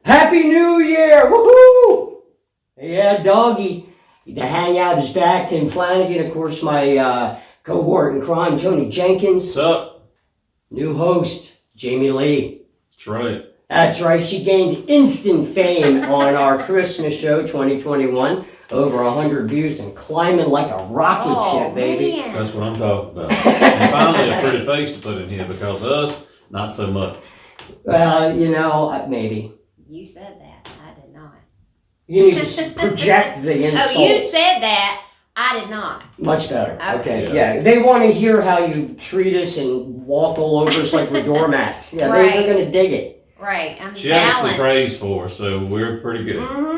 Happy New Year! Woohoo! Yeah, doggy. The hangout is back. Tim Flanagan, of course, my cohort in crime, Tony Jenkins. What's up? New host, Jayme Lee. That's right. That's right. She gained instant fame on our Christmas show 2021. Over 100 views and climbing like a rocket ship, baby. Man. That's what I'm talking about. And finally, a pretty face to put in here because us, not so much. Maybe. You said that. I did not. You need to project the insults. Oh, you said that. I did not. Much better. Okay. Yeah. They want to hear how you treat us and walk all over us like we're doormats. Yeah, Right. they're going to dig it. Right. I'm She actually balanced. prays for us, so we're pretty good. Mm-hmm.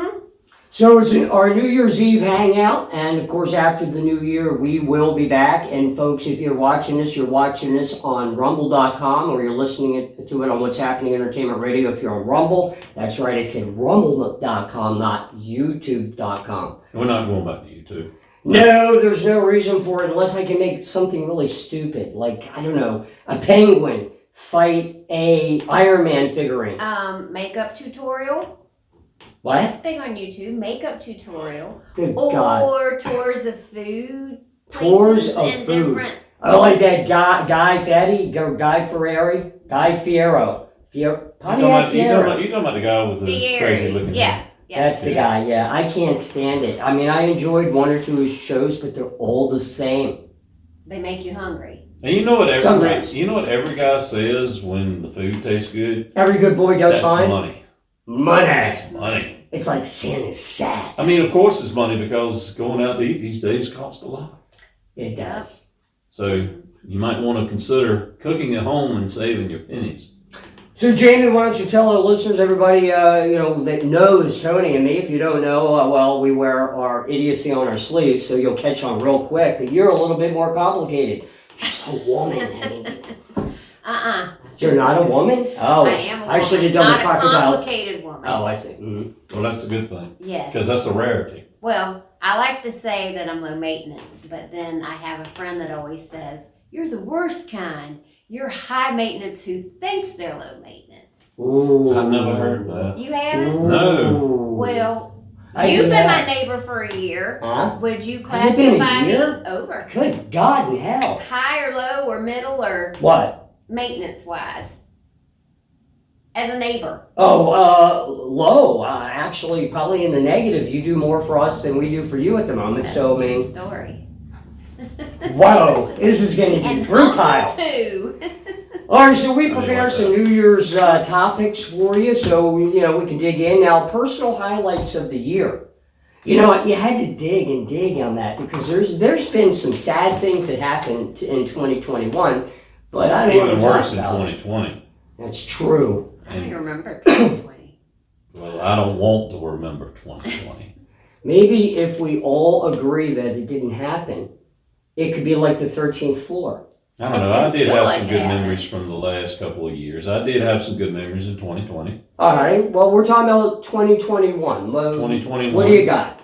So it's our New Year's Eve hangout, and of course after the New Year we will be back. And folks, if you're watching this on rumble.com, or you're listening to it on What's Happening Entertainment Radio. If you're on Rumble, that's right, I said rumble.com, not youtube.com. We're not going back to YouTube. No, there's no reason for it unless I can make something really stupid, like, I don't know, a penguin fight a Iron Man figurine. Makeup tutorial. What? That's big on YouTube. Makeup tutorial. Good God. Or tours of food. Tours places of and food. Different... I like that Guy Fiero. You talking about the guy with the crazy looking Yeah. That's the guy, yeah. I can't stand it. I mean, I enjoyed one or two of his shows, but they're all the same. They make you hungry. And you know what Sometimes. every guy says when the food tastes good? Every good boy does That's fine. money. Money. That's money. It's like Santa's sack. I mean, of course it's money because going out to eat these days costs a lot. It does. So you might want to consider cooking at home and saving your pennies. So, Jayme, why don't you tell our listeners, everybody, that knows Tony and me. If you don't know, we wear our idiocy on our sleeves, so you'll catch on real quick. But you're a little bit more complicated. She's a woman. You're not a woman? Oh, I am a woman. I should have done Not the crocodile. a complicated woman. Oh, I see. Mm-hmm. Well, that's a good thing Yes. because that's a rarity. Well, I like to say that I'm low maintenance, but then I have a friend that always says, you're the worst kind. You're high maintenance who thinks they're low maintenance. Ooh. I've never heard that. You haven't? Ooh. No. Well, I you've do been that. my neighbor for a year. Huh? Would you Has it been a classify me year? over? Good God in hell. High or low or middle or What? maintenance wise? As a neighbor. Oh, low. Actually, probably in the negative. You do more for us than we do for you at the moment. That's So, I a true mean, story. whoa, this is going to be And brutal. humble too. All right, so we I didn't prepared like some New Year's topics for you, so we can dig in. Now, personal highlights of the year. You know, you had to dig on that because there's been some sad things that happened in 2021, but I don't want Even to talk worse in about it. 2020. That's true. I don't remember 2020. Well, I don't want to remember 2020. Maybe if we all agree that it didn't happen, it could be like the 13th floor. I don't know. I did feel have like some it good happened. memories from the last couple of years. I did have some good memories in 2020. All right, well, we're talking about 2021. Well, 2021. what do you got?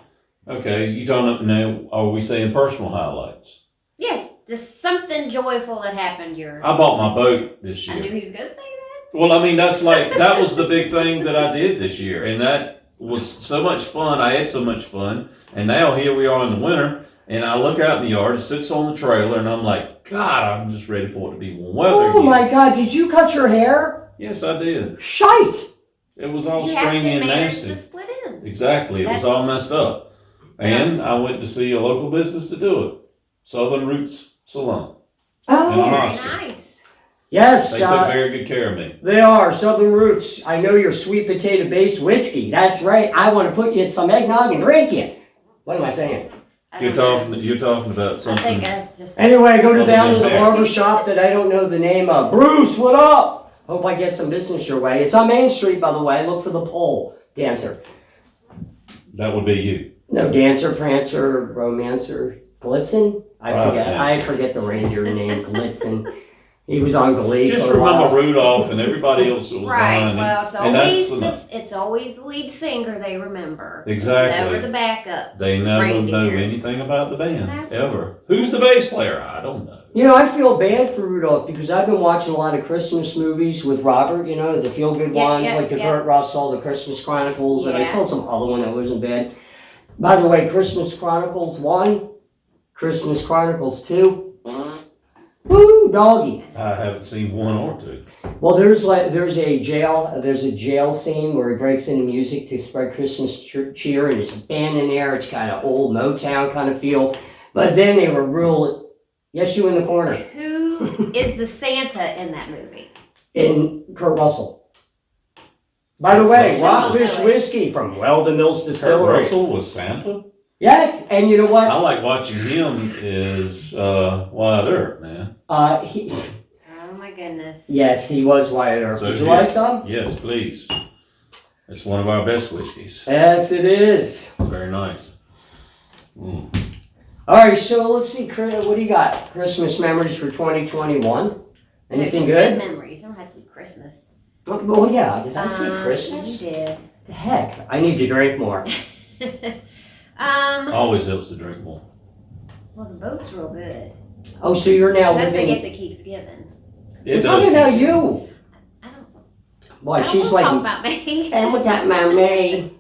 Okay, you talking about now? Are we saying personal highlights? Yes, just something joyful that happened. I bought my boat this I knew year. he was going to say that. Well, I mean, that was the big thing that I did this year, and that was so much fun. I had so much fun, and now here we are in the winter, and I look out in the yard, it sits on the trailer, and I'm like, God, I'm just ready for it to be warm weather Oh again. my God, did you cut your hair? Yes, I did. Shite! It was all You have to stringy and manage nasty. to split in. Exactly, it was all messed up. And I went to see a local business to do it, Southern Roots Salon. Oh, And Very Oscar. nice. yes, They took very good care of me. they are Southern Roots. I know your sweet potato based whiskey. That's right. I want to put you in some eggnog and drink you. What am I saying? I You're don't know. talking about I something. think I just. Anyway, go down to the Okay. barber shop that I don't know the name of. Bruce, what up? Hope I get some business your way. It's on Main Street, by the way. Look for the pole dancer. That would be you. No, dancer, prancer, romancer, Blitzen. I Right, forget. yeah. I forget the reindeer name, Blitzen. He was on Glee. Just for a while. remember Rudolph and everybody else that was Right. behind him. Well, And that's it's always the lead singer they remember. Exactly. It's never the backup. They never know Reindeer. anything about the band, No. ever. Who's the bass player? I don't know. You know, I feel bad for Rudolph because I've been watching a lot of Christmas movies with Robert, you know, the feel-good ones, like the Kurt Russell, the Christmas Chronicles, and I saw some other one that wasn't bad. By the way, Christmas Chronicles 1, Christmas Chronicles 2, woo, doggy. I haven't seen one or two. Well, there's a jail scene where he breaks into music to spread Christmas cheer, and there's a band in there. It's kind of old Motown kind of feel, but then they were real. Yes, you in the corner. Who is the Santa in that movie? In Kurt Russell. By the way, Russell. Rockfish Whiskey from Weldon Mills Kurt Distillery. Russell was Santa? Yes, and you know what? I like watching him as Wyatt Earp, man. He. Oh my goodness. Yes, he was Wyatt Earp. So Would you yeah. like some? Yes, please. It's one of our best whiskeys. Yes, it is. Very nice. Mm. All right, so let's see, Chris, what do you got? Christmas memories for 2021? Anything They're good? just memories. They don't have to be Christmas. Oh, yeah. Did I say You Christmas? did. The heck? I need to drink more. Always helps to drink more. Well, the boat's real good. Oh, so you're now That's the living... gift that keeps giving. It We're talking does. about you. I don't. Why, I she's don't like... talk about me. And we're talking about me.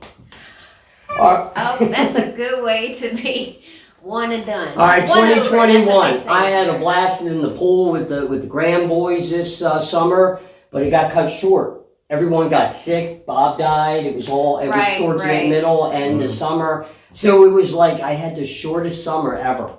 Oh, that's a good way to be one and done. All right, One over, that's what 2021. they say. I had a blast in the pool with the Grand Boys this summer, but it got cut short. Everyone got sick. Bob died. It was Right, towards the right. middle and the summer. So it was like I had the shortest summer ever.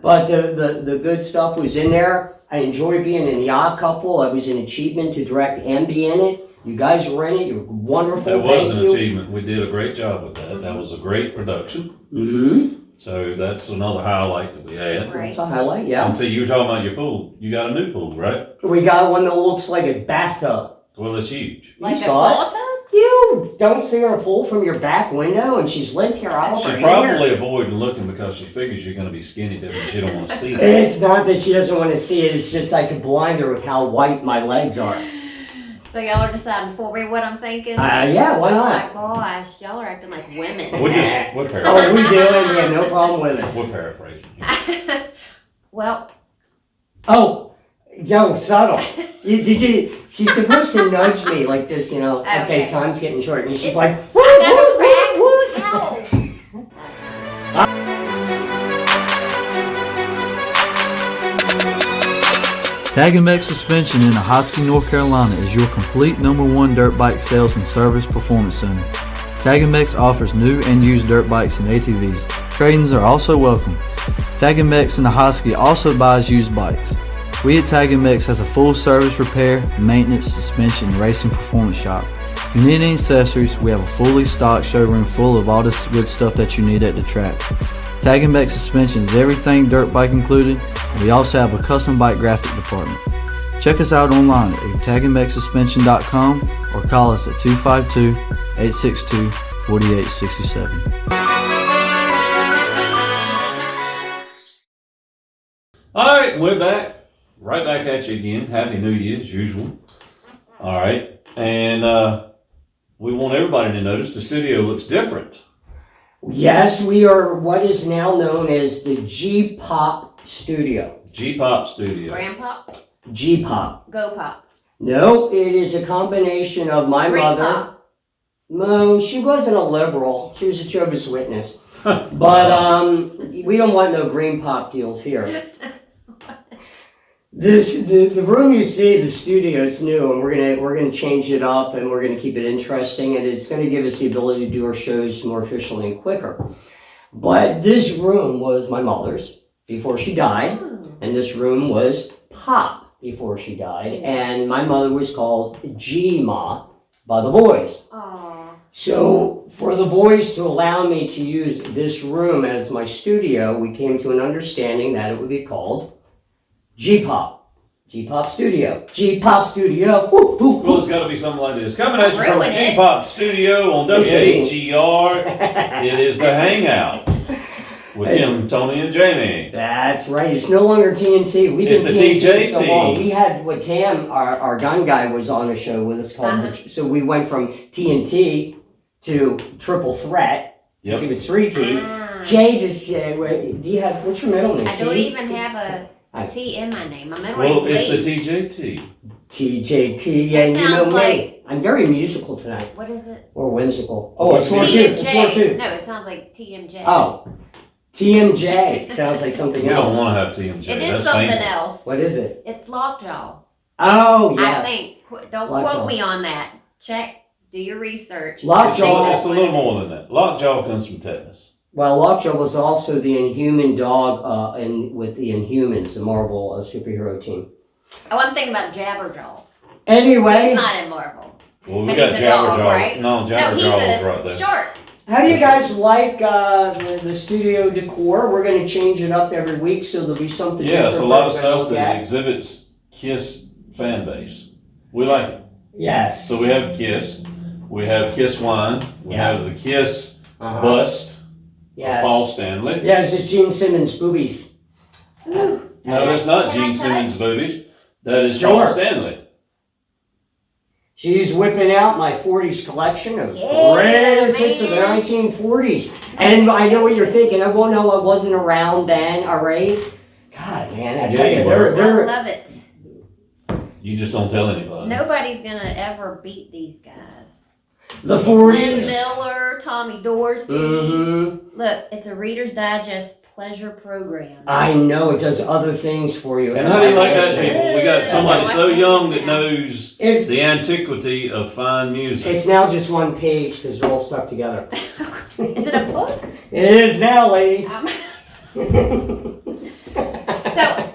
But the good stuff was in there. I enjoyed being in The Odd Couple. It was an achievement to direct and be in it. You guys were in it. You were wonderful. That was Thank an you. achievement. We did a great job with that. That was a great production. Mm-hmm. So that's another highlight that we had. Right. That's a highlight, yeah. And so you were talking about your pool. You got a new pool, right? We got one that looks like a bathtub. Well, it's huge. Like You a saw it? claw tub? You don't see her pool from your back window, and she's lived here all She's over probably avoiding looking because she figures you're going to be skinny dipping. She don't want to see it. It's not that she doesn't want to see it. It's just I could blind her with how white my legs are. So y'all are deciding for me what I'm thinking? Yeah, why Oh not? my gosh, y'all are acting like women. We're Oh, paraphrasing. we do, and we have no problem with it. We're paraphrasing. Here. Well, Oh, yo, subtle. She's supposed to nudge me like this, you know. Okay, Okay. time's getting short. And she's It's- like, I got a rag. Ow. Tag and Mech Suspension in Ahoskie, North Carolina is your complete #1 dirt bike sales and service performance center. Tag and Mech offers new and used dirt bikes and ATVs. Trade-ins are also welcome. Tag and Mech in Ahoskie also buys used bikes. We at Tag and Mech has a full service repair, maintenance, suspension, and racing performance shop. If you need any accessories, we have a fully stocked showroom full of all this good stuff that you need at the track. Tag and Mech Suspension is everything dirt bike included, and we also have a custom bike graphic department. Check us out online at tagandmechsuspension.com or call us at 252-862-4867. All right, we're back. Right back at you again. Happy New Year, as usual. All right. And we want everybody to notice the studio looks different. yes, we are what is now known as the GPOP Studio. GPOP Studio. Grandpa, GPOP. go pop. No, it is a combination of my Green mother. pop. No, she wasn't a liberal. She was a Jehovah's Witness. But we don't want no green pop deals here. The room you see, the studio, it's new, and we're gonna change it up, and we're gonna keep it interesting, and it's gonna give us the ability to do our shows more efficiently and quicker. But this room was my mother's before she died, and this room was Pop before she died, and my mother was called G-Ma by the boys. Aw. So for the boys to allow me to use this room as my studio, we came to an understanding that it would be called GPOP. GPOP Studio. GPOP Studio. Woo, woo, Well, woo. it's got to be something like this. Coming at you from Ruin it. GPOP Studio on WHER. It is the Hangout. with Tim, Tony, and Jayme. That's right. It's no longer TNT. We've It's been the TNT for so TJT. long. We had what Tam, our gun guy, was on a show with us called. So we went from TNT to Triple Threat. Yep. It was 3 T's. Ah. Jay just said, do you have, what's your middle name? I don't even have a T in my name. My middle Well, name's it's Lee. the TJT. TJT. Yeah, That you know sounds me. like- I'm very musical tonight. What is it? Or whimsical. Oh, it's What's 4-2. It's TMJ. 4-2. No, it sounds like TMJ. Oh. TMJ. Sounds like something We don't else. want to have TMJ. It is That's something painful. else. What is it? It's Lockjaw. Oh, I yes. think. Don't Lockjaw. quote me on that. Check. Do your research. Lockjaw- It's a little more than that. Lockjaw comes from tetanus. Well, Lockjaw was also the Inhuman dog with the Inhumans, the Marvel superhero team. Oh, I'm thinking about Jabberjaw. Anyway, He's not in Marvel. Well, we But got he's a dog, Jabberjaw. right? No, No, he's Jabberjaw was a right there. shark. how do you guys like the studio decor? We're going to change it up every week, so there'll be something Yeah, it's a different lot of for everyone stuff to look that at. exhibits Kiss fan base. We like it. Yes. So we have Kiss. We have Kiss wine. We Yeah. have the Kiss Uh-huh. bust Yes. of Paul Stanley. Yes, it's Gene Simmons' boobies. Ooh. No, that's not Can I Gene touch? Simmons' boobies. That is Sure. Paul Stanley. She's whipping out my 40s collection of Yeah, greatest hits of the man. 1940s. And I know what you're thinking. Oh, well, no, I wasn't around then, all right? God, man, I tell Yeah, you, you were. I they're love it. You just don't tell anybody. Nobody's gonna ever beat these guys. the Lynn 40s. Miller, Tommy Dorsey. Mm-hmm. Look, it's a Reader's Digest pleasure program. I know it does other things for you. And how do you like that, Okay. people? We got somebody so young that knows It's the antiquity of fine music. it's now just one page because they're all stuck together. Is it a book? It is now, lady. So,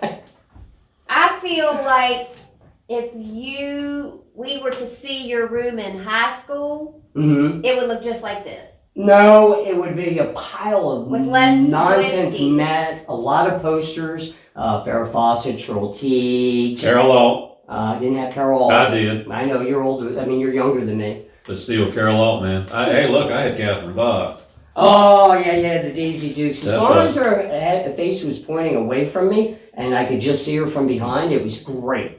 I feel like if we were to see your room in high school, Mm-hmm. it would look just like this. No, it would be a pile of With less nonsense, whiskey. mats, a lot of posters. Farrah Fawcett, Cheryl Teague. Carol Alt. Didn't have Carol. I did. I know you're older. I mean, you're younger than me. But still, Carol Alt, man. Hey, look, I had Catherine Bach. Oh yeah, the Daisy Dukes. As That's long right. as her face was pointing away from me and I could just see her from behind, it was great.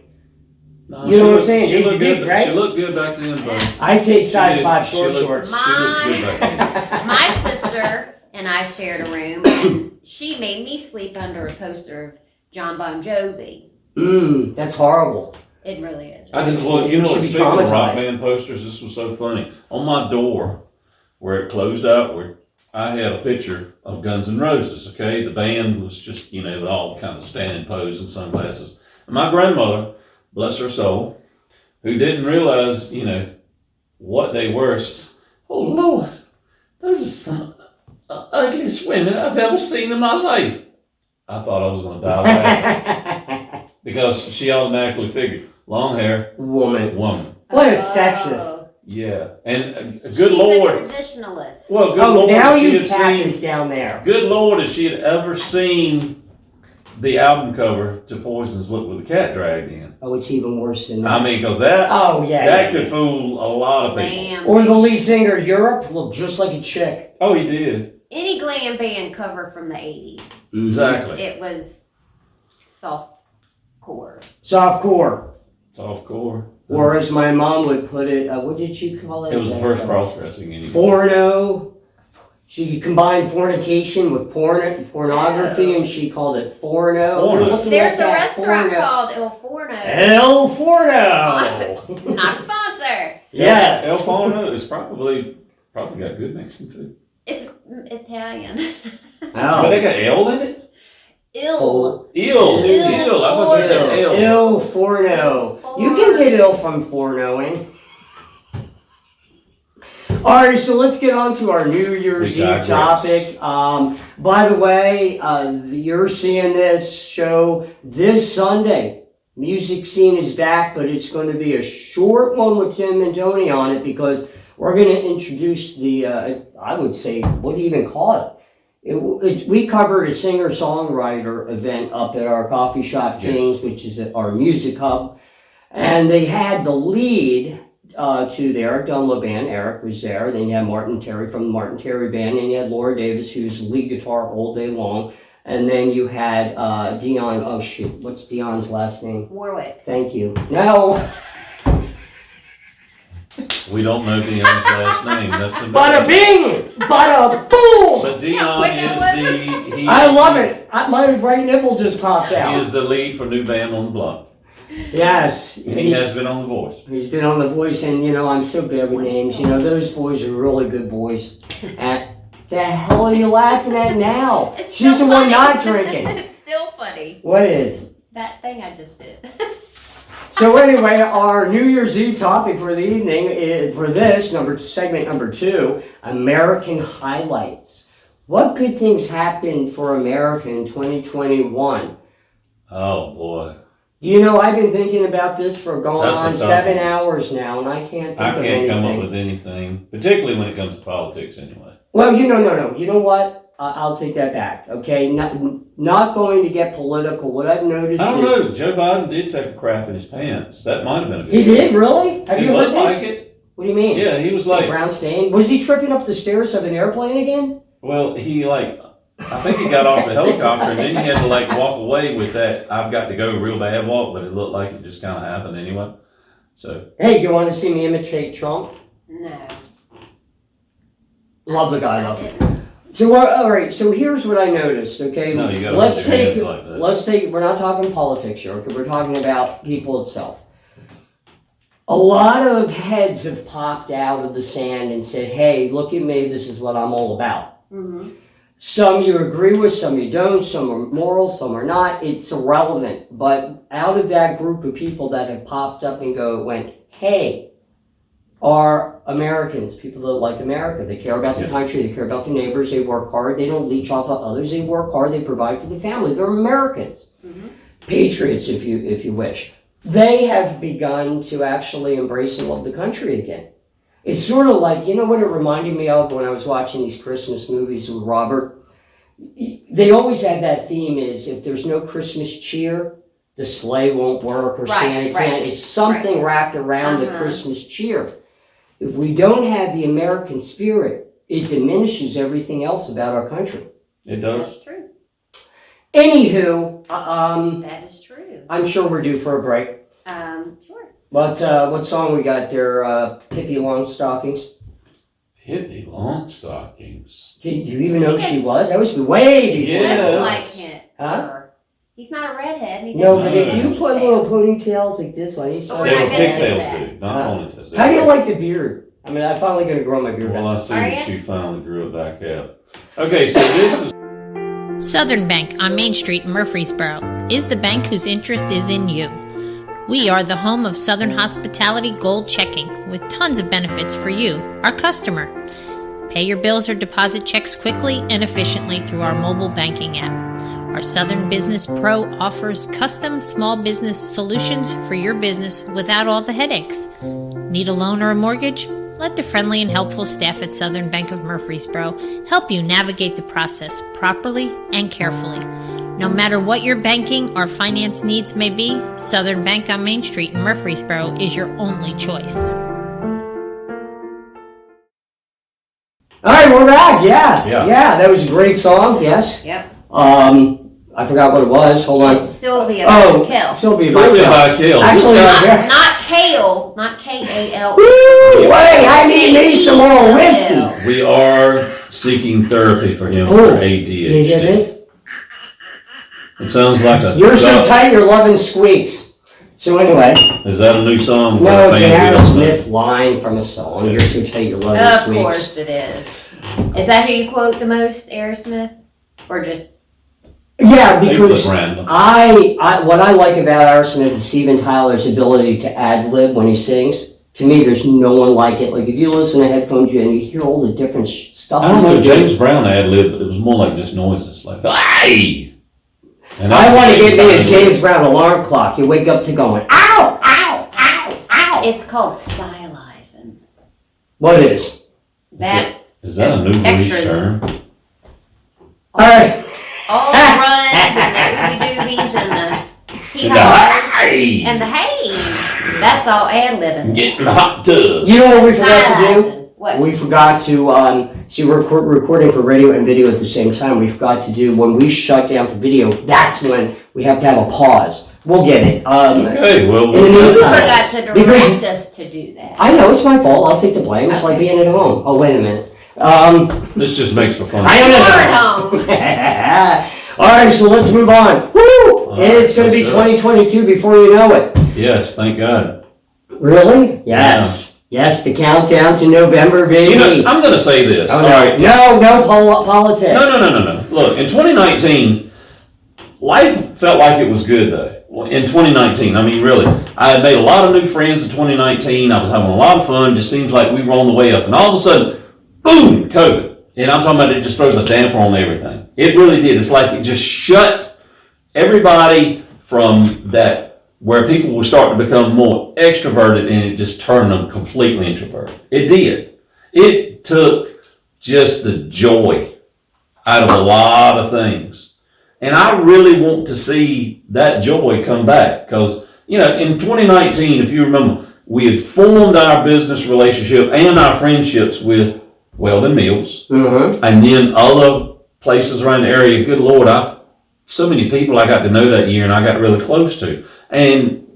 No, You know what I'm she saying? She Daisy looked good. Dukes, right? She looked good back then, bro. I take size She did. 5 She short looked- shorts. She looked good back then. My sister and I shared a room, and she made me sleep under a poster of John Bon Jovi. That's horrible. It really is. I did. Well, you know, should be speaking of rock traumatized. band posters, this was so funny. On my door, where it closed outward, I had a picture of Guns N' Roses. Okay, the band was just all kind of standing pose and sunglasses. And my grandmother, bless her soul, who didn't realize what they were. Oh Lord, those are some ugliest women I've ever seen in my life. I thought I was going to die laughing because she automatically figured long hair, Woman. woman. What a sexist. Yeah, and good She's Lord. a traditionalist. Well, good Oh, Lord, now if she you had cat seen. is down there. Good Lord, if she had ever seen the album cover to Poison's "Look Where the Cat Dragged In." Oh, it's even worse than that. I mean, because that Oh yeah. that could fool a lot of people. Glam. Or the lead singer Europe looked just like a chick. Oh, he did Any glam band cover from the 80s. exactly. It was soft core. Softcore. Softcore. Or as my mom would put it, what did she call it? It was the first cross-dressing anyway. Porno. She combined fornication with pornography, and she called it forno. Forno. We're looking There's at a that restaurant forno. called El Forno. El Forno. Not a sponsor. Yes. El Forno is probably got good Mexican food. It's Italian. But they got L in it? Ill. Ill. I thought you said L. Il Forno. You can get ill from fornoing. All right, so let's get on to our New Year's We Eve digress. topic. By the way, you're seeing this show this Sunday. Music Scene is back, but it's going to be a short one with Tim and Tony on it because we're going to introduce the, I would say, what do you even call it? We covered a singer-songwriter event up at our coffee shop, Yes. Kings, which is our music hub. And they had the lead to the Eric Dunlop Band. Eric was there. Then you had Martin Terry from the Martin Terry Band. And you had Laura Davis, who's lead guitar all day long. And then you had Dion. Oh, shoot. What's Dion's last name? Warwick. Thank you. No. We don't know Dion's last name. That's the Bada bing! Bada boom! But Dion is he I love it. My right nipple just popped He out. is the lead for New Band on the Block. Yes. And he has been on The Voice. He's been on The Voice, and I'm so bad with names. Those boys are really good boys. And the hell are you laughing at now? It's She's the still one funny. not drinking. It's still funny. What is? That thing I just did. So anyway, our New Year's Eve topic for the evening is, for this segment number 2, American highlights. What good things happened for America in 2021? Oh boy. I've been thinking about this for going That's a on tough 7 one. hours now, and I can't think I of can't anything. come up with anything, particularly when it comes to politics anyway. Well, no. You know what? I'll take that back. Okay, not going to get political. What I've noticed I don't is know. Joe Biden did take a crap in his pants. That might have been a good he thing. did really. Have He you heard looked this? like it. What do you mean? Yeah, he was The like, brown stain. Was he tripping up the stairs of an airplane again? well, I think he got off the helicopter and then he had to walk away with that I've got to go real bad walk, but it looked like it just kind of happened anyway. So. Hey, you want to see me imitate Trump? No. Love the guy I though. didn't. So all right. So here's what I noticed. Okay, No, you gotta let's hold your take. hands like that. Let's take. We're not talking politics here. Okay, we're talking about people itself. A lot of heads have popped out of the sand and said, "Hey, look at me. This is what I'm all about." Mm-hmm. Some you agree with, some you don't. Some are moral, some are not. It's irrelevant. But out of that group of people that have popped up and went, "Hey," are Americans, people that like America. They care about the Yes. country, they care about the neighbors, they work hard, they don't leech off of others, they work hard, they provide for the family. They're Americans. Mm-hmm. Patriots, if you wish. They have begun to actually embrace and love the country again. It's sort of like, what it reminded me of when I was watching these Christmas movies with Robert? They always have that theme is if there's no Christmas cheer, the sleigh won't work or Right, Santa right, can't. It's something wrapped around the Christmas cheer. If we don't have the American spirit, it diminishes everything else about our country. It does. That's true. Anywho, That is true. I'm sure we're due for a break. Sure. What song we got there? Pippi Longstockings. Pippi Longstockings. Do you even know who she was? That was way before. Yes. Looks like him. Huh? He's not a redhead. And he No, doesn't but if have you put ponytails. little ponytails like this on, he's But so we're They not were gonna do pigtails, that. dude, not ponytails. How do you like the beard? I mean, I'm finally going to grow my beard Well, back. I see Are that ya? you finally grew it back out. Okay, so this is Southern Bank on Main Street in Murfreesboro is the bank whose interest is in you. We are the home of Southern Hospitality Gold Checking with tons of benefits for you, our customer. Pay your bills or deposit checks quickly and efficiently through our mobile banking app. Our Southern Business Pro offers custom small business solutions for your business without all the headaches. Need a loan or a mortgage? Let the friendly and helpful staff at Southern Bank of Murfreesboro help you navigate the process properly and carefully. No matter what your banking or finance needs may be, Southern Bank on Main Street in Murfreesboro is your only choice. All right, we're back. Yeah. Yeah. That was a great song. Yes. Yep. I forgot what it was. Hold on. Sylvia Oh, Kill. Sylvia Sylvia Michael. Kill. Actually, Not, not Kale. Not K-A-L. woo! Wait, I need me some more whiskey. We are seeking therapy for him Oh, for You hear ADHD. this? It sounds like a. You're so tight, you're loving squeaks. So anyway, Is that a new song? for no, a it's an band we don't know? Aerosmith line from a song. You're so tight, you're loving Of squeaks. course it is. Is that who you quote the most, Aerosmith? Or just... Yeah, They because put random. what I like about Aerosmith is Steven Tyler's ability to ad-lib when he sings. To me, there's no one like it. Like, if you listen to headphones and you hear all the different stuff. I don't he know, can do. James Brown ad lib, but it was more like just noises, like "Hey!" And I want to James get me a Brown James Brown alarm clock. You wake up to going, ow, ow, ow, ow. It's called stylizing. What is? That... Is that a new release Extras. term? All right. All the runs and the ooby-doobies and the hee-haws. Hey! And the haze. That's all ad-libbing. Get in the hot tub. You know what we forgot to do? Stylizing. What? We forgot to, see, we're recording for radio and video at the same time. We forgot to do, when we shut down for video, that's when we have to have a pause. We'll get it. Okay, well, In the You meantime, forgot to direct because- us to do that. I know, it's my fault. I'll take the blame. It's like being at home. Oh, wait a minute. this just makes for fun. I You're at don't home. know. All right, so let's move on. Woo! All right, It's going to be let's do it. 2022 before you know it. Yes, thank God. Really? Yes. Yes, the countdown to November, baby. You know, I'm going to say this. Oh, All no. right. No politics. No. Look, in 2019, life felt like it was good, though. In 2019, I mean, really. I had made a lot of new friends in 2019. I was having a lot of fun. It just seems like we were on the way up. And all of a sudden, boom, COVID. And I'm talking about it just throws a damper on everything. It really did. It's like it just shut everybody from that, where people were starting to become more extroverted, and it just turned them completely introverted. It did. It took just the joy out of a lot of things. And I really want to see that joy come back because, you know, in 2019, if you remember, we had formed our business relationship and our friendships with Weldon Mills Mm-hmm. and then other places around the area. Good Lord, so many people I got to know that year and I got really close to. And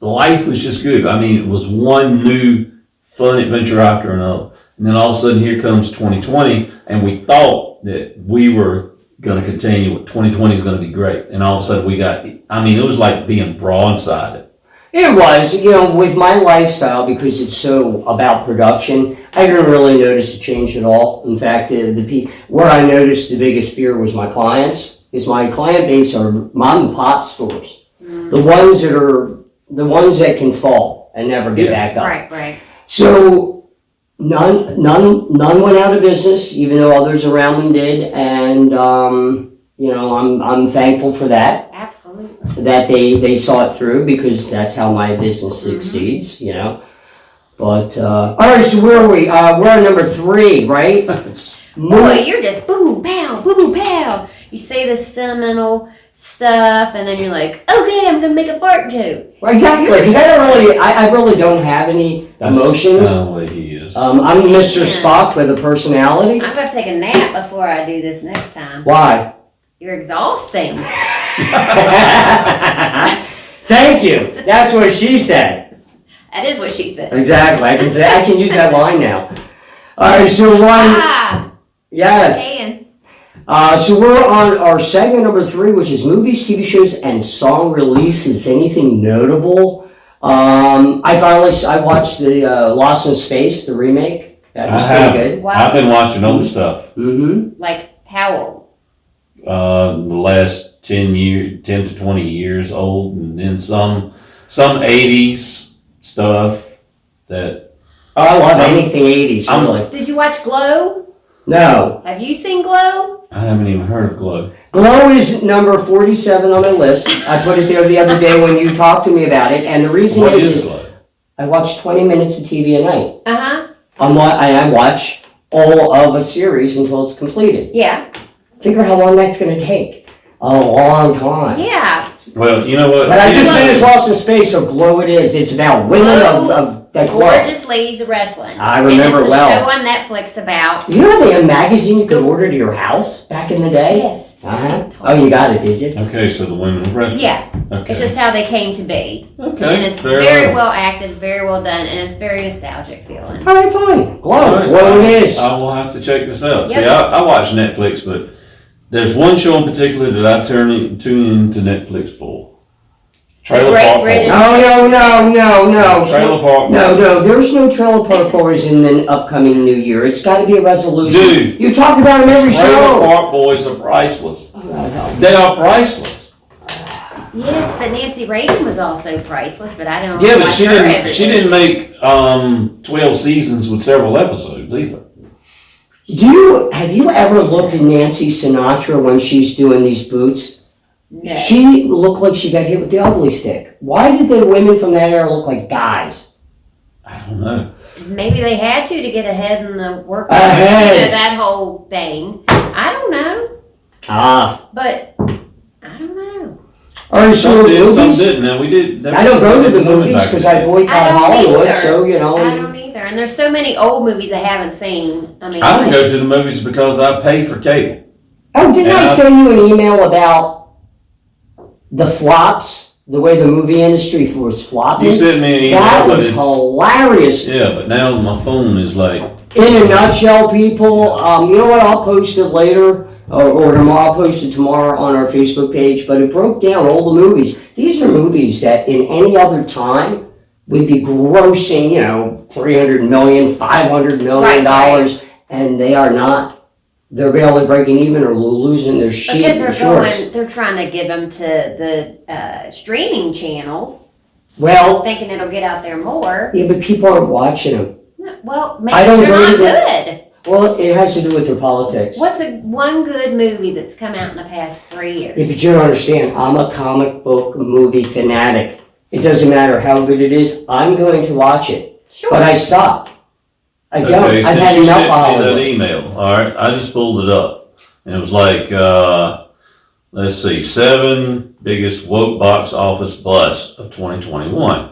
life was just good. I mean, it was one new fun adventure after another. And then all of a sudden here comes 2020 and we thought that we were going to continue. 2020 is going to be great. And all of a sudden it was like being broadsided. It was, you know, with my lifestyle, because it's so about production, I didn't really notice a change at all. In fact, where I noticed the biggest fear was my clients, because my client base are mom and pop stores. The ones that can fall and never get back up. Right. So none went out of business, even though others around them did, and you know, I'm thankful for that. Absolutely. That they saw it through, because that's how my business succeeds, you know. But all right, so where are we? We're on number 3, right? Boy, you're just boom, pow. You say this sentimental stuff, and then you're like, okay, I'm gonna make a fart joke. Well, exactly, because I really don't have any emotions. That's the way he is. I'm Mr. Spock with a personality. I'm gonna take a nap before I do this next time. Why? You're exhausting. Thank you. That's what she said. That is what she said. Exactly. I can use that line now. All right, so yes. Can. So we're on our segment number 3, which is movies, TV shows, and song releases. Anything notable? I watched the Lost in Space, the remake. That was pretty good. Wow. I've been watching old stuff. Mm-hmm. Like how old? The last 10 to 20 years old, and then some 80s stuff that. I love anything 80s, really. Did you watch Glow? No. Have you seen Glow? I haven't even heard of Glow. Glow is number 47 on my list. I put it there the other day when you talked to me about it, and the reason What is is Glow? I watch 20 minutes of TV a night. Uh-huh. I watch all of a series until it's completed. Yeah. Figure how long that's going to take. A long time. Yeah. Well, you know what? But I just finished Lost in Space, so Glow it is. It's about women of that glow. Gorgeous Ladies of Wrestling. I remember and it's a well. show on Netflix about. You know they had a magazine you could order to your house back in the day? Yes. Uh-huh. Oh, you got it, did you? Okay, so the women of wrestling. Yeah. Okay. It's just how they came to be. Okay. And it's very well acted, very well done, and it's very nostalgic feeling. All right, fine. Glow. All right. Glow it is. I will have to check this out. Yep. See, I watch Netflix, but there's one show in particular that I tune into Netflix for. Trailer Great Park British- Boys. No. Trailer Park No, Boys. there's no Trailer Park Boys in the upcoming new year. It's got to be a resolution. Dude. You talk about them every Trailer show. Park Boys are priceless. Oh, God, help me. They are priceless. Yes, but Nancy Reagan was also priceless, but I don't Yeah, but watch she her didn't. every She week. didn't make 12 seasons with several episodes either. Have you ever looked at Nancy Sinatra when she's doing these boots? No. She looked like she got hit with the ugly stick. Why did the women from that era look like guys? I don't know. Maybe they had to get ahead in the work. Ahead. You know, that whole thing. I don't know, Ah. but I don't know. Are you Some sure did, some movies? didn't. Now we did. I don't go to the movies back because then. I boycott I don't Hollywood, either. so you know. I don't either. And there's so many old movies I haven't seen. I mean, I don't go to the movies because I pay for cable. Oh, didn't I Yeah. send you an email about the flops? The way the movie industry was flopping? You sent me an email, That but was it's hilarious. yeah. But now my phone is like In a nutshell, people, you know what? I'll post it later, or tomorrow. I'll post it tomorrow on our Facebook page. But it broke down all the movies. These are movies that in any other time would be grossing, you know, $300 million, $500 million, Right. and they are not. They're barely breaking even or losing their shit. because they're trying to give them to the streaming channels, Well, thinking it'll get out there more. yeah, but people aren't watching them. Well, maybe I don't they're go not to the- good. Well, it has to do with their politics. What's one good movie that's come out in the past 3 years? Yeah, but you don't understand. I'm a comic book movie fanatic. It doesn't matter how good it is. I'm going to watch it. Sure. But I stopped. I don't. okay. I've Since had you enough sent me that Hollywood. email, all right. I just pulled it up, and it was like let's see, 7 biggest woke box office busts of 2021.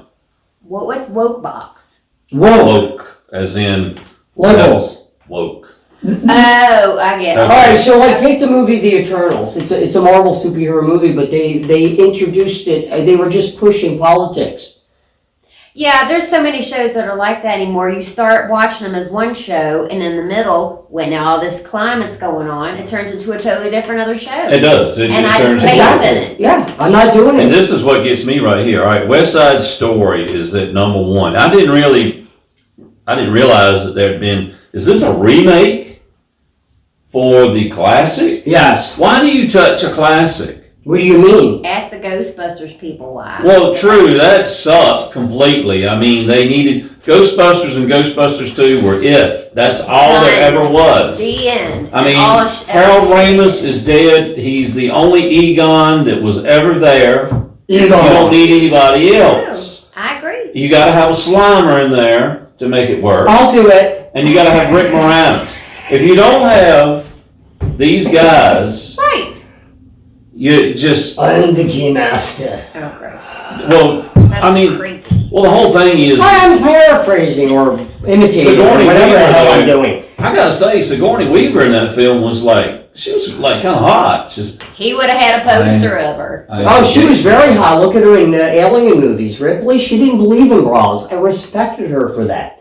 What's Woke Box? Whoa. Woke, as in Liberals. woke. Oh, I get it. All right, so like take the movie The Eternals. It's a Marvel superhero movie, but they introduced it. They were just pushing politics. Yeah, there's so many shows that are like that anymore. You start watching them as one show, and in the middle, when all this climate's going on, it turns into a totally different other show. It does. It And I turns just into. hate it. Yeah, I'm not doing And it. this is what gets me right here. All right, West Side Story is at number 1. I didn't realize that there had been. Is this a remake for the classic? Yes. Why do you touch a classic? What do you mean? Ask the Ghostbusters people why. Well, true, that sucked completely. I mean, they needed Ghostbusters and Ghostbusters 2 were it. That's all there ever was. The end. I mean, All Harold Ramis is dead. He's the only Egon that was ever there. You don't need anybody else. I agree. You got to have a Slimer in there to make it work. I'll do it. And you got to have Rick Moranis. If you don't have these guys, Right. you just, I'm the key master. Oh, gross. well, That's I mean, creepy. well, the whole thing is, I'm paraphrasing or imitating or Sigourney whatever the Weaver, hell I'm though. doing. I gotta say, Sigourney Weaver in that film was like, she was like kind of hot. She's, He would have had a poster of her. Oh, she was very hot. Look at her in Alien movies. Ripley, she didn't believe in bras. I respected her for that.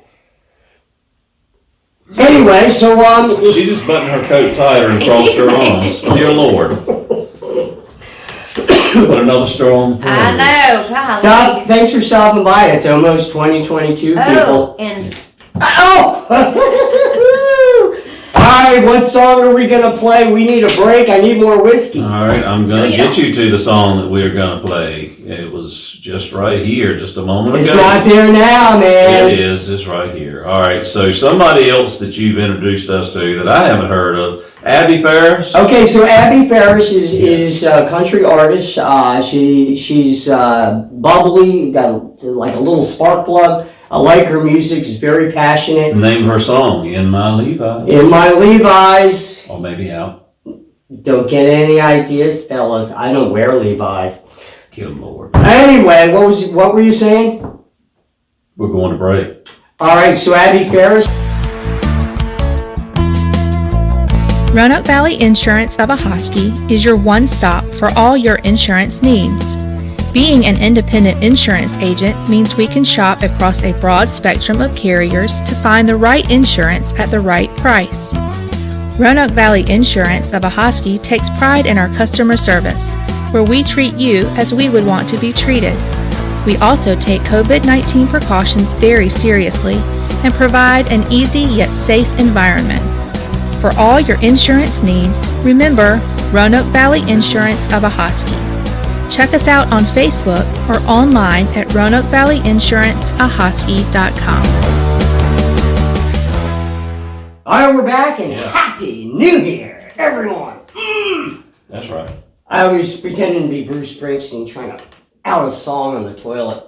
Anyway, so She just buttoned her coat tighter and crossed her arms. Dear Lord. Put another straw on the plate. I know. Golly. stop. Thanks for stopping by. It's almost 2022, people. Oh, and Oh! All right, what song are we gonna play? We need a break. I need more whiskey. All right, I'm No, gonna you get you to the song that we're gonna play. It was just right here, just a moment It's ago. not there now, man. It is. It's right here. All right. So somebody else that you've introduced us to that I haven't heard of, Abby Ferris. Okay, so Abby Ferris is a country artist. She's bubbly, got like a little spark plug. I like her music. She's very passionate. Name of her song, "In My Levi's," In my Levi's. or maybe "Out." Don't get any ideas, fellas. I don't wear Levi's. Good Lord. Anyway, what were you saying? We're going to break. All right, so Abby Ferris. Roanoke Valley Insurance of Ahoskie is your one-stop for all your insurance needs. Being an independent insurance agent means we can shop across a broad spectrum of carriers to find the right insurance at the right price. Roanoke Valley Insurance of Ahoskie takes pride in our customer service, where we treat you as we would want to be treated. We also take COVID-19 precautions very seriously and provide an easy yet safe environment. For all your insurance needs, remember Roanoke Valley Insurance of Ahoskie. Check us out on Facebook or online at RoanokeValleyInsuranceAhoskie.com. All right, we're back and Yeah. Happy New Year, everyone. That's right. I was pretending to be Bruce Springsteen trying to out a song on the toilet.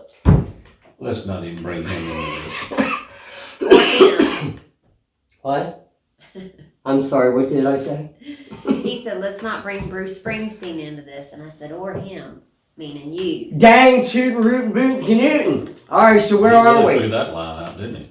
Let's not even bring him into this. or him. What? I'm sorry, what did I say? He said, let's not bring Bruce Springsteen into this. And I said, or him. meaning you. Dang, tootin' rootin' bootin' canootin'. Alright, so where are He we? threw that line out, didn't he?